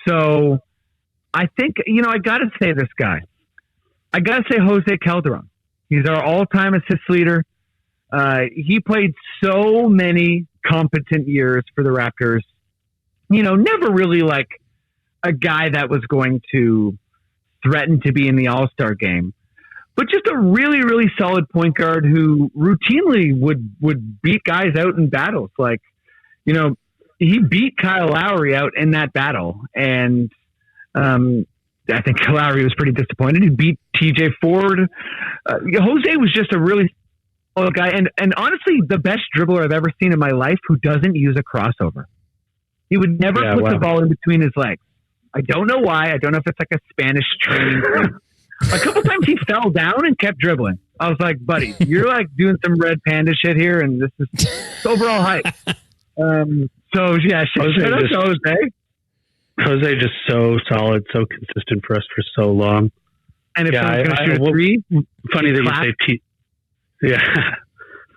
So I think, I got to say this guy. I got to say Jose Calderon. He's our all-time assist leader. He played so many competent years for the Raptors. Never really like a guy that was going to threaten to be in the All-Star game. But just a really, really solid point guard who routinely would beat guys out in battles. Like, he beat Kyle Lowry out in that battle. And I think Lowry was pretty disappointed. He beat TJ Ford. Jose was just a really solid guy. And honestly, the best dribbler I've ever seen in my life who doesn't use a crossover. He would never put the ball in between his legs. I don't know why. I don't know if it's like a Spanish training thing. A couple times he fell down and kept dribbling. I was like, buddy, you're like doing some red panda shit here, and this is overall hype. So yeah, Jose just so solid, so consistent for us for so long. And if I shoot a three, funny that you say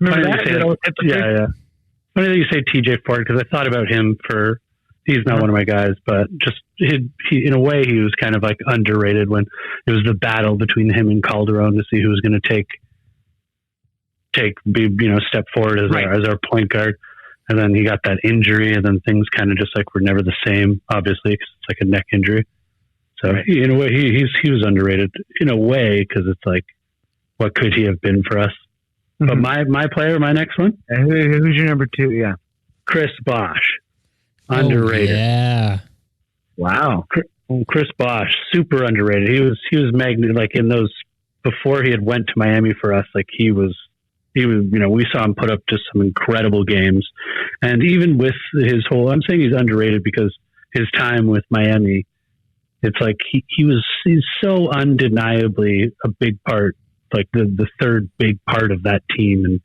Remember that? Yeah. Funny that you say TJ Ford because I thought about him for. He's not one of my guys, but just he in a way he was kind of like underrated when it was the battle between him and Calderon to see who was going to step forward as our point guard. And then he got that injury, and then things kind of just like were never the same, obviously, because it's like a neck injury. So in a way, he was underrated in a way because it's like, what could he have been for us? Mm-hmm. But my player, my next one, who's your number two? Yeah, Chris Bosh. Underrated. Oh, yeah. Wow. Chris Bosh, super underrated. He was magnet like in those before he had went to Miami for us, like he was we saw him put up just some incredible games. And even with his whole I'm saying he's underrated because his time with Miami, it's like he's so undeniably a big part, like the third big part of that team and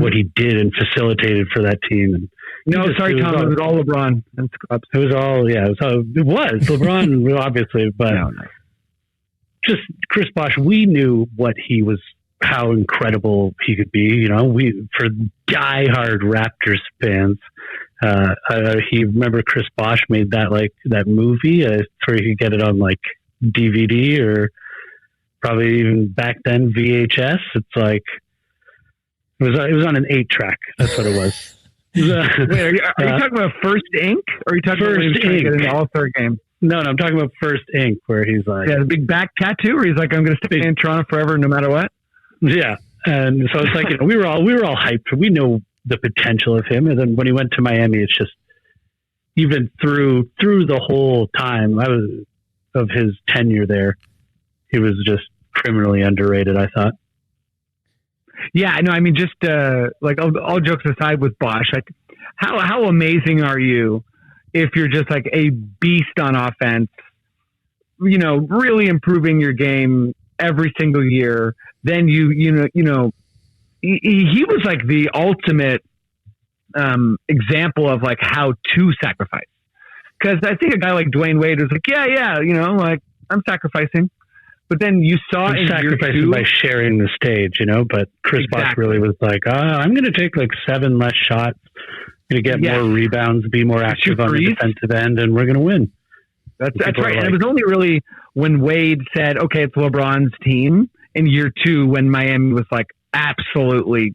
what he did and facilitated for that team. And No, sorry, Tom. It was all LeBron and Scrubs. It was LeBron, obviously, but just Chris Bosh. We knew what he was, how incredible he could be. You know, for diehard Raptors fans. He remember Chris Bosh made that movie where you could get it on like DVD or probably even back then VHS. It's like it was on an 8-track. That's what it was. Wait, are you talking about First Ink? Or are you talking about in the All-Star game? No, I'm talking about First Ink, where he's like, the big back tattoo, where he's like, I'm going to stay in Toronto forever, no matter what. Yeah, and so it's like we were all hyped. We know the potential of him, and then when he went to Miami, it's just even through the whole time of his tenure there, he was just criminally underrated, I thought. Yeah, I know. I mean, just like all jokes aside with Bosh, like how amazing are you if you're just like a beast on offense, you know, really improving your game every single year. Then he was like the ultimate example of like how to sacrifice. Because I think a guy like Dwayne Wade was like, yeah, you know, like I'm sacrificing. But then you saw in sacrificing by sharing the stage, you know. But Chris Bosh really was like, I'm going to take like 7 less shots, going to get more rebounds, be more active on the defensive end, and we're going to win. That's right. And it was only really when Wade said, okay, it's LeBron's team in year 2 when Miami was like absolutely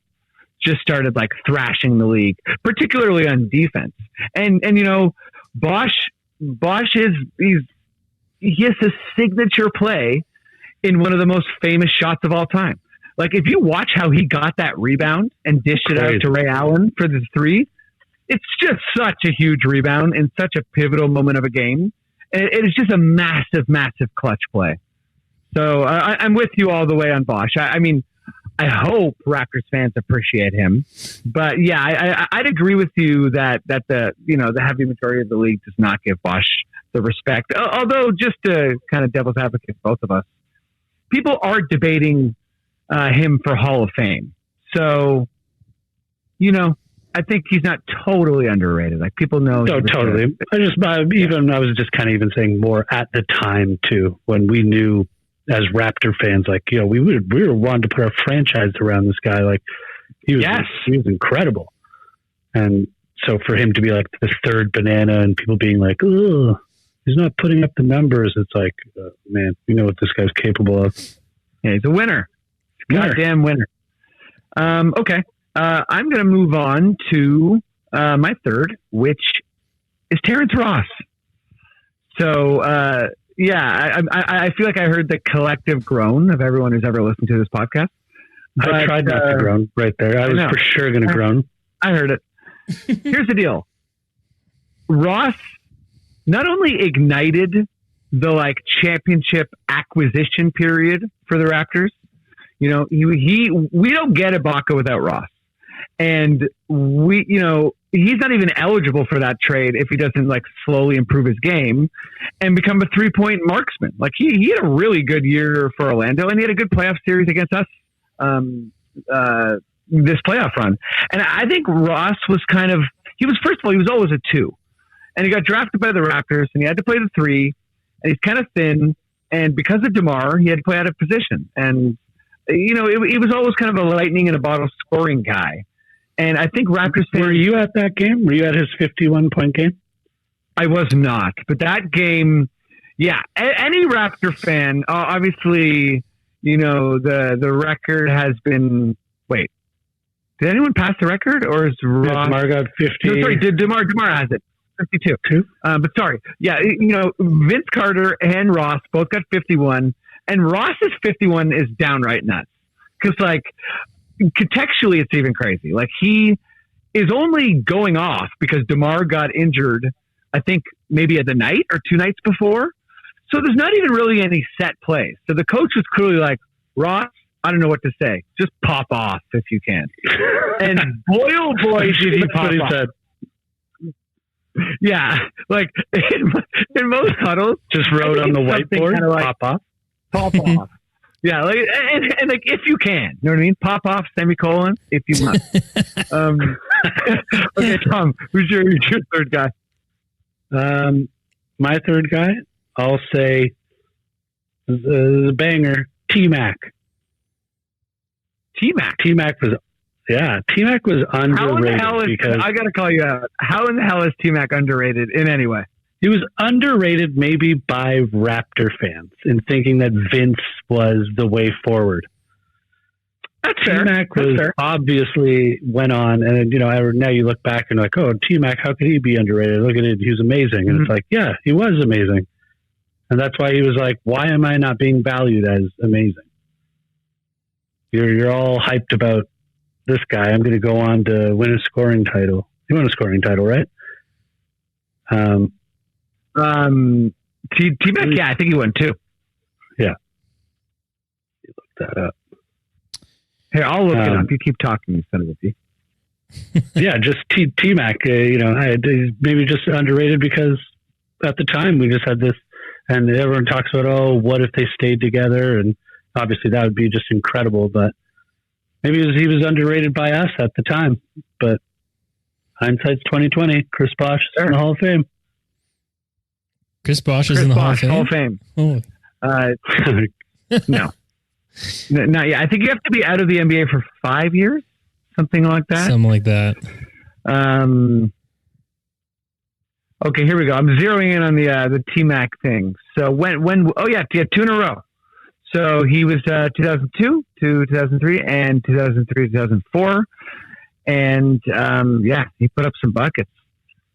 just started like thrashing the league, particularly on defense. And you know, Bosh he has a signature play in one of the most famous shots of all time. Like if you watch how he got that rebound and dished it out to Ray Allen for the 3, it's just such a huge rebound in such a pivotal moment of a game. And it is just a massive, massive clutch play. So I'm with you all the way on Bosh. I mean, I hope Raptors fans appreciate him, but yeah, I'd agree with you that the heavy majority of the league does not give Bosh the respect. Although, just to kind of devil's advocate, both of us, people are debating him for Hall of Fame. So, you know, I think he's not totally underrated. Like people know. No, totally. I was just kind of even saying more at the time too, when we knew as Raptor fans, like, you know, we were wanting to put our franchise around this guy. Like he was incredible. And so for him to be like the third banana and people being like, oh, he's not putting up the numbers. It's like, man, we know what this guy's capable of. Yeah, he's a winner. Goddamn winner. Okay. I'm going to move on to my third, which is Terrence Ross. So, I feel like I heard the collective groan of everyone who's ever listened to this podcast. I tried not to groan right there. I was for sure going to groan. I heard it. Here's the deal. Ross not only ignited the like championship acquisition period for the Raptors, you know, we don't get Ibaka without Ross. And he's not even eligible for that trade if he doesn't like slowly improve his game and become a 3-point marksman. Like he had a really good year for Orlando and he had a good playoff series against us this playoff run. And I think Ross was he was always a 2 and he got drafted by the Raptors and he had to play the 3 and he's kind of thin. And because of DeMar, he had to play out of position. And, you know, it was always kind of a lightning in a bottle scoring guy. And I think Raptors fans... Were you at that game? Were you at his 51-point game? I was not. But that game, yeah. Any Raptor fan, obviously, you know, the record has been... Wait. Did anyone pass the record? Or is Ross... DeMar got 50. No, sorry, DeMar has it. 52. But sorry. Yeah, you know, Vince Carter and Ross both got 51. And Ross's 51 is downright nuts. Because, like... contextually, it's even crazy. Like he is only going off because DeMar got injured, I think maybe at the night or 2 nights before. So there's not even really any set plays. So the coach was clearly like, Ross, I don't know what to say. Just pop off if you can. And boy, oh boy, did he pop off. Said. Yeah. Like in most huddles. Just wrote on the whiteboard, like, pop off. Pop off. Yeah, like and like if you can, you know what I mean? Pop off, semicolon, if you must. Okay, Tom, who's your third guy? My third guy, I'll say the banger, T-Mac. T-Mac. T-Mac was underrated because I got to call you out. How in the hell is T-Mac underrated in any way? he was underrated maybe by Raptor fans in thinking that Vince was the way forward. That's fair. T-Mac was obviously went on, and now you look back and like, oh, T-Mac, how could he be underrated? Look at it, he was amazing, and it's like, yeah, he was amazing, and that's why he was like, why am I not being valued as amazing? You're all hyped about this guy. I'm going to go on to win a scoring title. He won a scoring title, right? T-Mac, yeah, I think he won too. Yeah, you look that up. Here, I'll look it up. You keep talking, son of a bitch. Yeah, just T-Mac, maybe just underrated because at the time we just had this, and everyone talks about, oh, what if they stayed together? And obviously that would be just incredible, but maybe he was underrated by us at the time. But hindsight's 2020. Chris Bosh is in the Hall of Fame. Chris Bosh is in the Hall of Fame? Oh. No. Not yet. I think you have to be out of the NBA for 5 years, something like that. Something like that. Okay, here we go. I'm zeroing in on the T-Mac thing. So when oh yeah, 2 in a row. So he was 2002 to 2003 and 2003 to 2004, and he put up some buckets.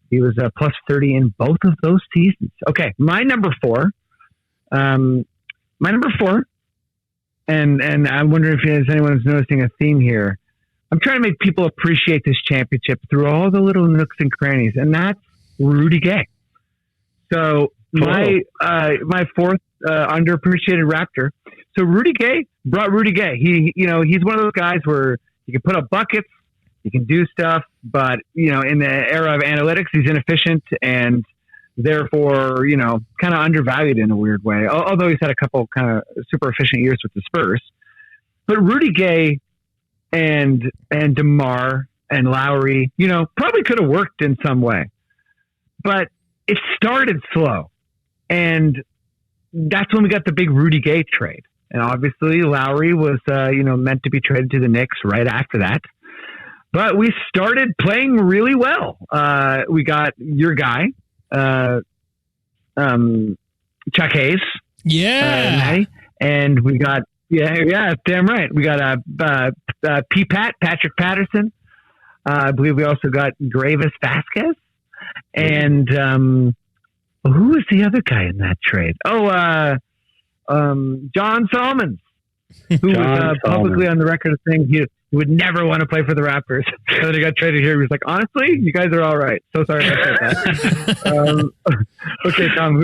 He was plus 30 in both of those seasons. Okay, my number four. And I'm wondering if anyone is noticing a theme here. I'm trying to make people appreciate this championship through all the little nooks and crannies, and that's Rudy Gay. So my fourth underappreciated Raptor. So Rudy Gay brought Rudy Gay. He's one of those guys where you can put up buckets, you can do stuff, but in the era of analytics, he's inefficient and therefore, kind of undervalued in a weird way, although he's had a couple kind of super efficient years with the Spurs. But Rudy Gay and DeMar and Lowry, probably could have worked in some way. But it started slow. And that's when we got the big Rudy Gay trade. And obviously Lowry was, meant to be traded to the Knicks right after that. But we started playing really well. We got your guy, Chuck Hayes. Yeah. And we got, damn right. We got Patrick Patterson. I believe we also got Gravis Vasquez. And who was the other guy in that trade? John Solomons, who was publicly on the record of saying he would never want to play for the Raptors. And then he got traded here. He was like, honestly, you guys are all right. So sorry about that. Okay, Tom,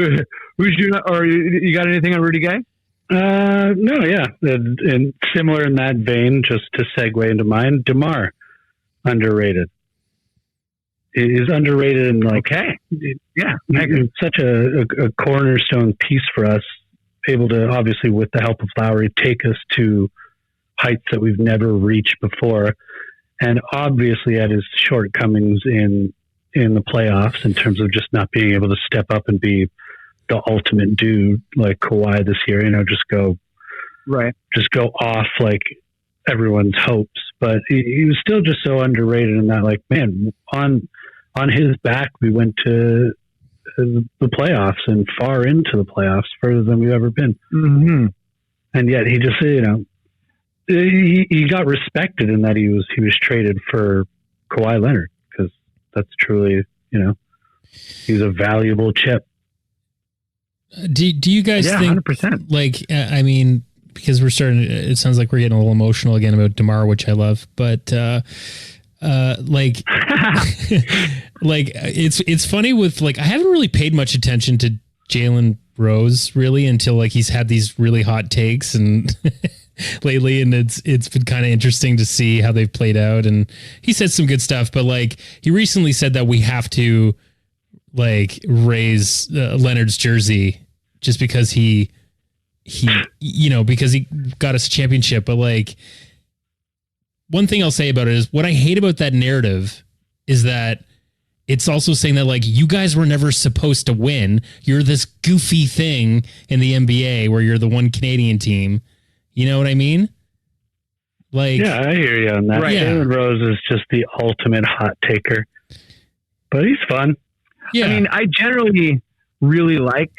who's you got anything on Rudy Gay? No, yeah. And similar in that vein, just to segue into mine, DeMar, underrated. Is underrated and such a cornerstone piece for us, able to obviously with the help of Lowry take us to heights that we've never reached before, and obviously had his shortcomings in the playoffs in terms of just not being able to step up and be the ultimate dude like Kawhi this year, just go off like everyone's hopes, but he was still just so underrated in that, like, man, on his back, we went to the playoffs and far into the playoffs, further than we've ever been. Mm-hmm. And yet he just, he got respected in that he was traded for Kawhi Leonard, because that's truly, he's a valuable chip. Do you guys think 100%. like, I mean, because it sounds like we're getting a little emotional again about DeMar, which I love, but, like it's funny with, like, I haven't really paid much attention to Jalen Rose really until like he's had these really hot takes and lately, and it's been kind of interesting to see how they've played out. And he said some good stuff, but like he recently said that we have to like raise Leonard's jersey just because he because he got us a championship. But like, one thing I'll say about it is what I hate about that narrative is that it's also saying that like you guys were never supposed to win. You're this goofy thing in the NBA where you're the one Canadian team. You know what I mean? Like, yeah, I hear you on that. Right. Jalen Rose is just the ultimate hot taker, but he's fun. yeah, I mean, I generally really like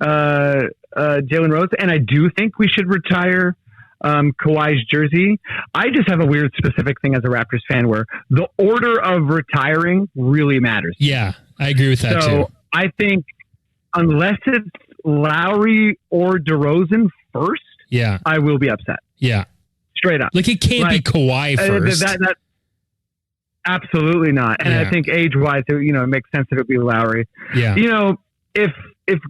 Jalen Rose, and I do think we should retire Kawhi's jersey. I just have a weird specific thing as a Raptors fan where the order of retiring really matters. yeah, I agree with that So too. I think unless it's Lowry or DeRozan first, Yeah, I will be upset. yeah. Straight up. Like it can't be Like, Kawhi first. That absolutely not. And Yeah. I think age-wise, it makes sense that it would be Lowry. yeah, If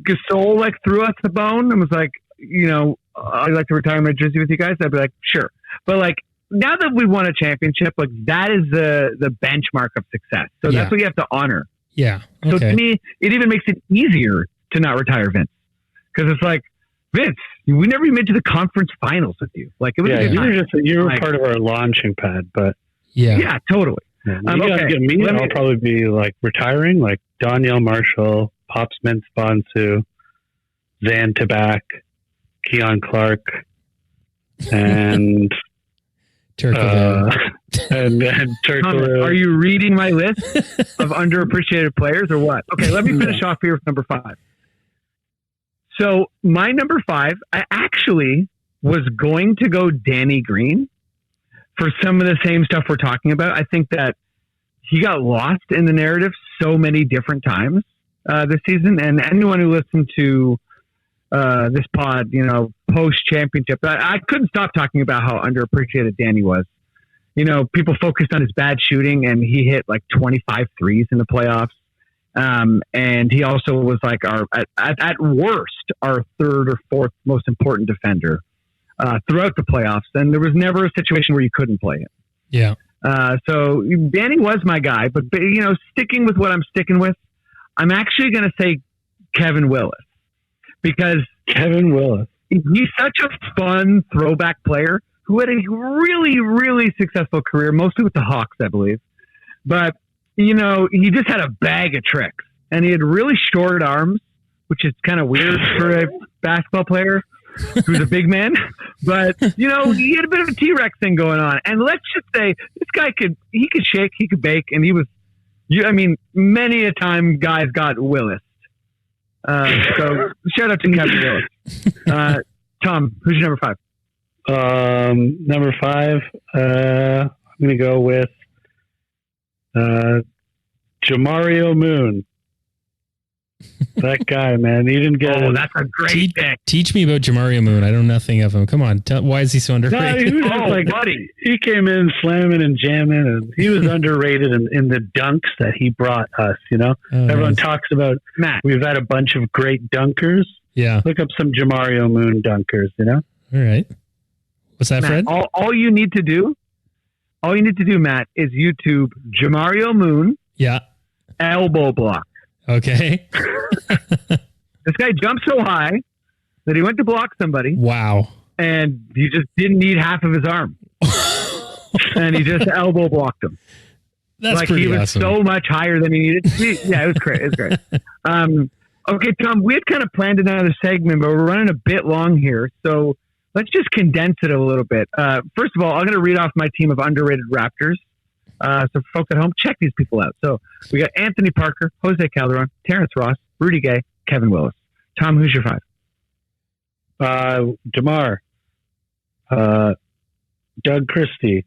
Gasol like threw us the bone and was like, I'd like to retire my jersey with you guys, I'd be like, sure. But like now that we won a championship, like that is the benchmark of success. So Yeah. that's what you have to honor. yeah. So Okay. to me, it even makes it easier to not retire Vince because it's like, Vince, we never even made to the conference finals with you. Like it was Yeah, a good time. you were Like- part of our launching pad, but yeah. Yeah, totally. you guys okay. get me. Let me- I'll probably be like retiring, like Danielle Marshall, Pops Mintz Bonsu, Zan Tabak, Keon Clark, and Turkle. and Thomas, Turkle. are you reading my list of underappreciated players or what? Okay, let me finish off here with number 5. So my number 5, I actually was going to go Danny Green for some of the same stuff we're talking about. I think that he got lost in the narrative so many different times this season. And anyone who listened to this pod, post championship, I couldn't stop talking about how underappreciated Danny was. People focused on his bad shooting, and he hit like 25 threes in the playoffs. And he also was like at worst, our third or fourth most important defender throughout the playoffs. And there was never a situation where you couldn't play him. Yeah. So Danny was my guy, but sticking with what I'm sticking with, I'm actually going to say Kevin Willis because Kevin Willis. he's such a fun throwback player who had a really, really successful career, mostly with the Hawks, I believe. But, he just had a bag of tricks and he had really short arms, which is kind of weird for a basketball player who's a big man. But, he had a bit of a T-Rex thing going on. And let's just say this guy could shake, he could bake, and he was, many a time guys got Willis. So shout out to Kevin Willis. Tom, who's your number 5? Number 5, I'm going to go with Jamario Moon. That guy, man, he didn't get. Oh, that's a great pick. Teach me about Jamario Moon. I know nothing of him. Come on. Why is he so No, underrated? he was just like, buddy. he came in slamming and jamming, and he was underrated in the dunks that he brought us. Oh, Everyone nice. talks about Matt. we've had a bunch of great dunkers. Yeah. Look up some Jamario Moon dunkers. All right. What's that, Fred? Matt, all you need to do, Matt, is YouTube Jamario Moon Yeah. elbow block. Okay. This guy jumped so high that he went to block somebody, Wow. and he just didn't need half of his arm, and he just elbow blocked him. That's like pretty he was awesome. so much higher than he needed to be. Yeah, it was great. It was great. Okay, Tom, we had kind of planned another segment, but we're running a bit long here, so let's just condense it a little bit. First of all, I'm going to read off my team of underrated Raptors. So folks at home, check these people out. So we got Anthony Parker, Jose Calderon, Terrence Ross, Rudy Gay, Kevin Willis. Tom, who's your 5? DeMar, Doug Christie,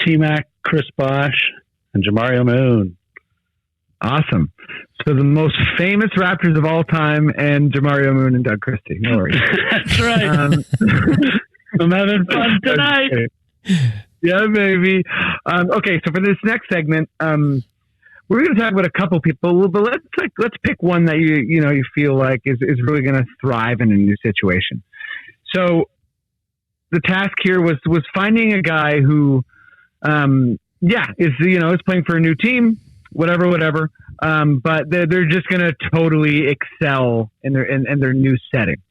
T-Mac, Chris Bosh, and Jamario Moon. Awesome. So the most famous Raptors of all time and Jamario Moon and Doug Christie. No worries. That's right. I'm having fun tonight. Yeah, baby. Okay, so for this next segment, we're going to talk about a couple people, but let's pick one that you feel like is really going to thrive in a new situation. So the task here was finding a guy who, is playing for a new team, whatever. But they're just going to totally excel in their new setting.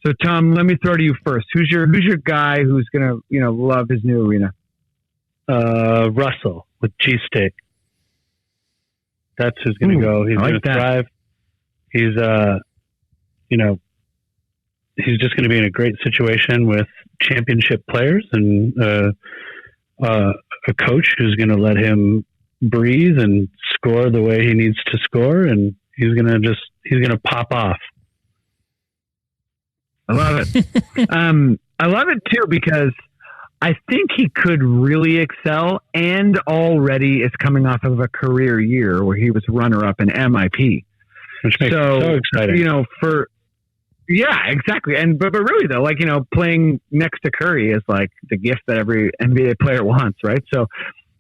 So Tom, let me throw to you first. Who's your guy who's going to love his new arena? Russell with cheesesteak. That's who's going to go. He's going to thrive. He's, he's just going to be in a great situation with championship players and a coach who's going to let him breathe and score the way he needs to score, and he's going to pop off. I love it. I love it too because I think he could really excel, and already is coming off of a career year where he was runner-up in MIP, which makes it so exciting. Yeah, exactly. But really though, playing next to Curry is like the gift that every NBA player wants, right? So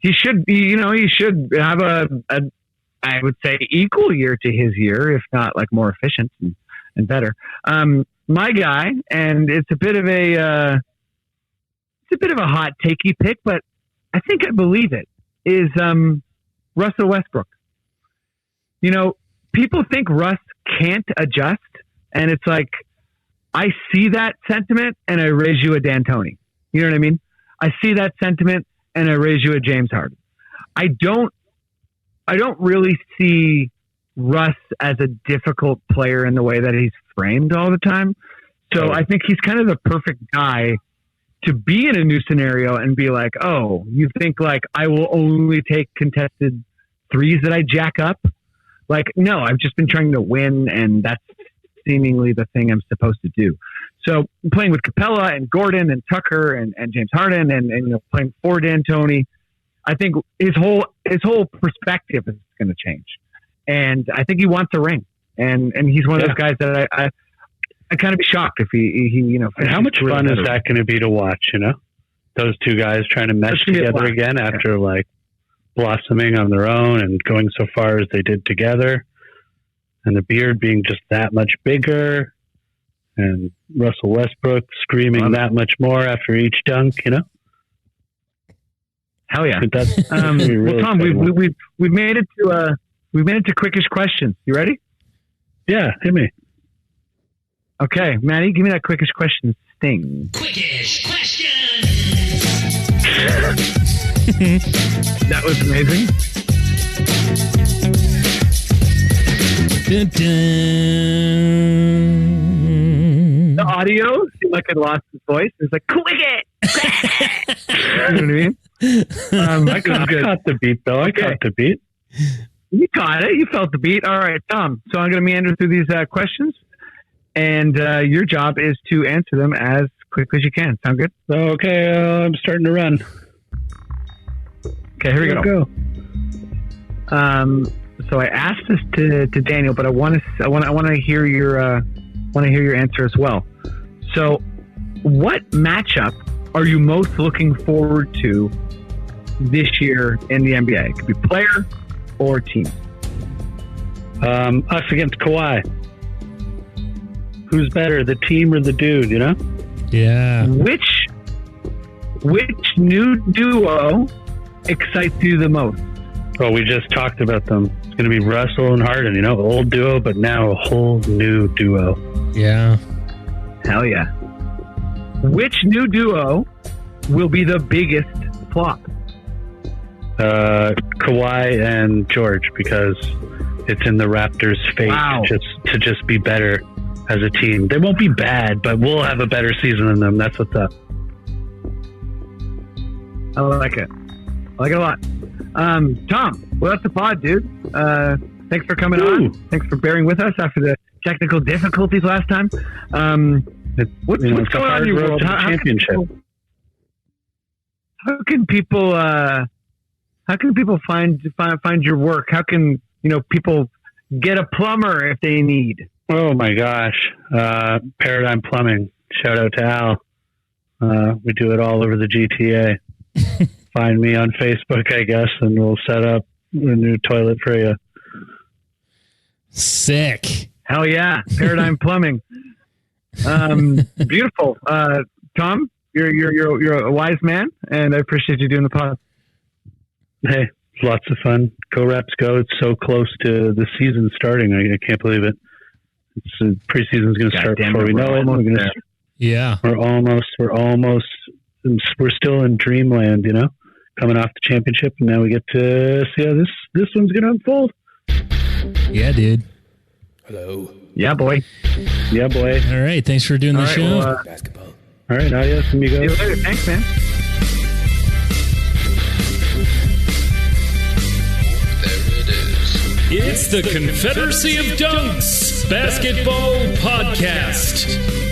he should be, he should have a I would say equal year to his year, if not like more efficient and better. My guy, and it's a bit of a hot takey pick, but I think I believe it, is Russell Westbrook. People think Russ can't adjust, and it's like, I see that sentiment and I raise you a D'Antoni. You know what I mean? I see that sentiment and I raise you a James Harden. I don't really see Russ as a difficult player in the way that he's framed all the time. So I think he's kind of the perfect guy to be in a new scenario and be like, oh, you think like I will only take contested threes that I jack up? Like, no, I've just been trying to win, and that's seemingly the thing I'm supposed to do. So playing with Capella and Gordon and Tucker and James Harden and playing for D'Antoni, I think his whole perspective is going to change. And I think he wants a ring. And he's one of those guys that I'd kind of be shocked if he and how much fun is that going to be to watch, those two guys trying to mesh together again after like blossoming on their own and going so far as they did together, and the beard being just that much bigger, and Russell Westbrook screaming that much more after each dunk, Hell yeah. Really well, Tom, we've made it to Quickish Questions. You ready? Yeah, hit me. Okay, Maddie, give me that Quickish Questions sting. Quickish Questions! That was amazing. Dun, dun. The audio seemed like it lost its voice. It's like, Quicket! You know what I mean? I caught the beat, though. I caught the beat. You caught it. You felt the beat. All right, Tom. So I'm going to meander through these questions, and your job is to answer them as quickly as you can. Sound good? Okay, I'm starting to run. Okay, here we go. So I asked this to Daniel, but I want to hear your answer as well. So, what matchup are you most looking forward to this year in the NBA? It could be player or team. Us against Kawhi. Who's better, the team or the dude? Yeah. Which new duo excites you the most? Well, we just talked about them. It's going to be Russell and Harden, old duo, but now a whole new duo. Yeah. Hell yeah. Which new duo will be the biggest flop? Kawhi and George, because it's in the Raptors' fate to just be better as a team. They won't be bad, but we'll have a better season than them. That's what's up. I like it. I like it a lot. Tom, well, that's the pod, dude. Thanks for coming on. Thanks for bearing with us after the technical difficulties last time. What's going on in your world? Championship. How can people find your work? How can people get a plumber if they need? Oh my gosh, Paradigm Plumbing. Shout out to Al. We do it all over the GTA. Find me on Facebook, I guess, and we'll set up a new toilet for you. Sick. Hell yeah, Paradigm Plumbing. Beautiful. Tom, you're a wise man, and I appreciate you doing the pod. Hey, lots of fun. Go Raps go! It's so close to the season starting. I can't believe it. Preseason's going to start before we know it. We're almost. We're still in dreamland, coming off the championship, and now we get to see how this one's going to unfold. Yeah, dude. Hello. Yeah, boy. Yeah, boy. All right. Thanks for doing the right, show. well, Basketball. All right, adios, See you amigos. later. Thanks, man. There it is. It's the Confederacy of Dunks Basketball Podcast.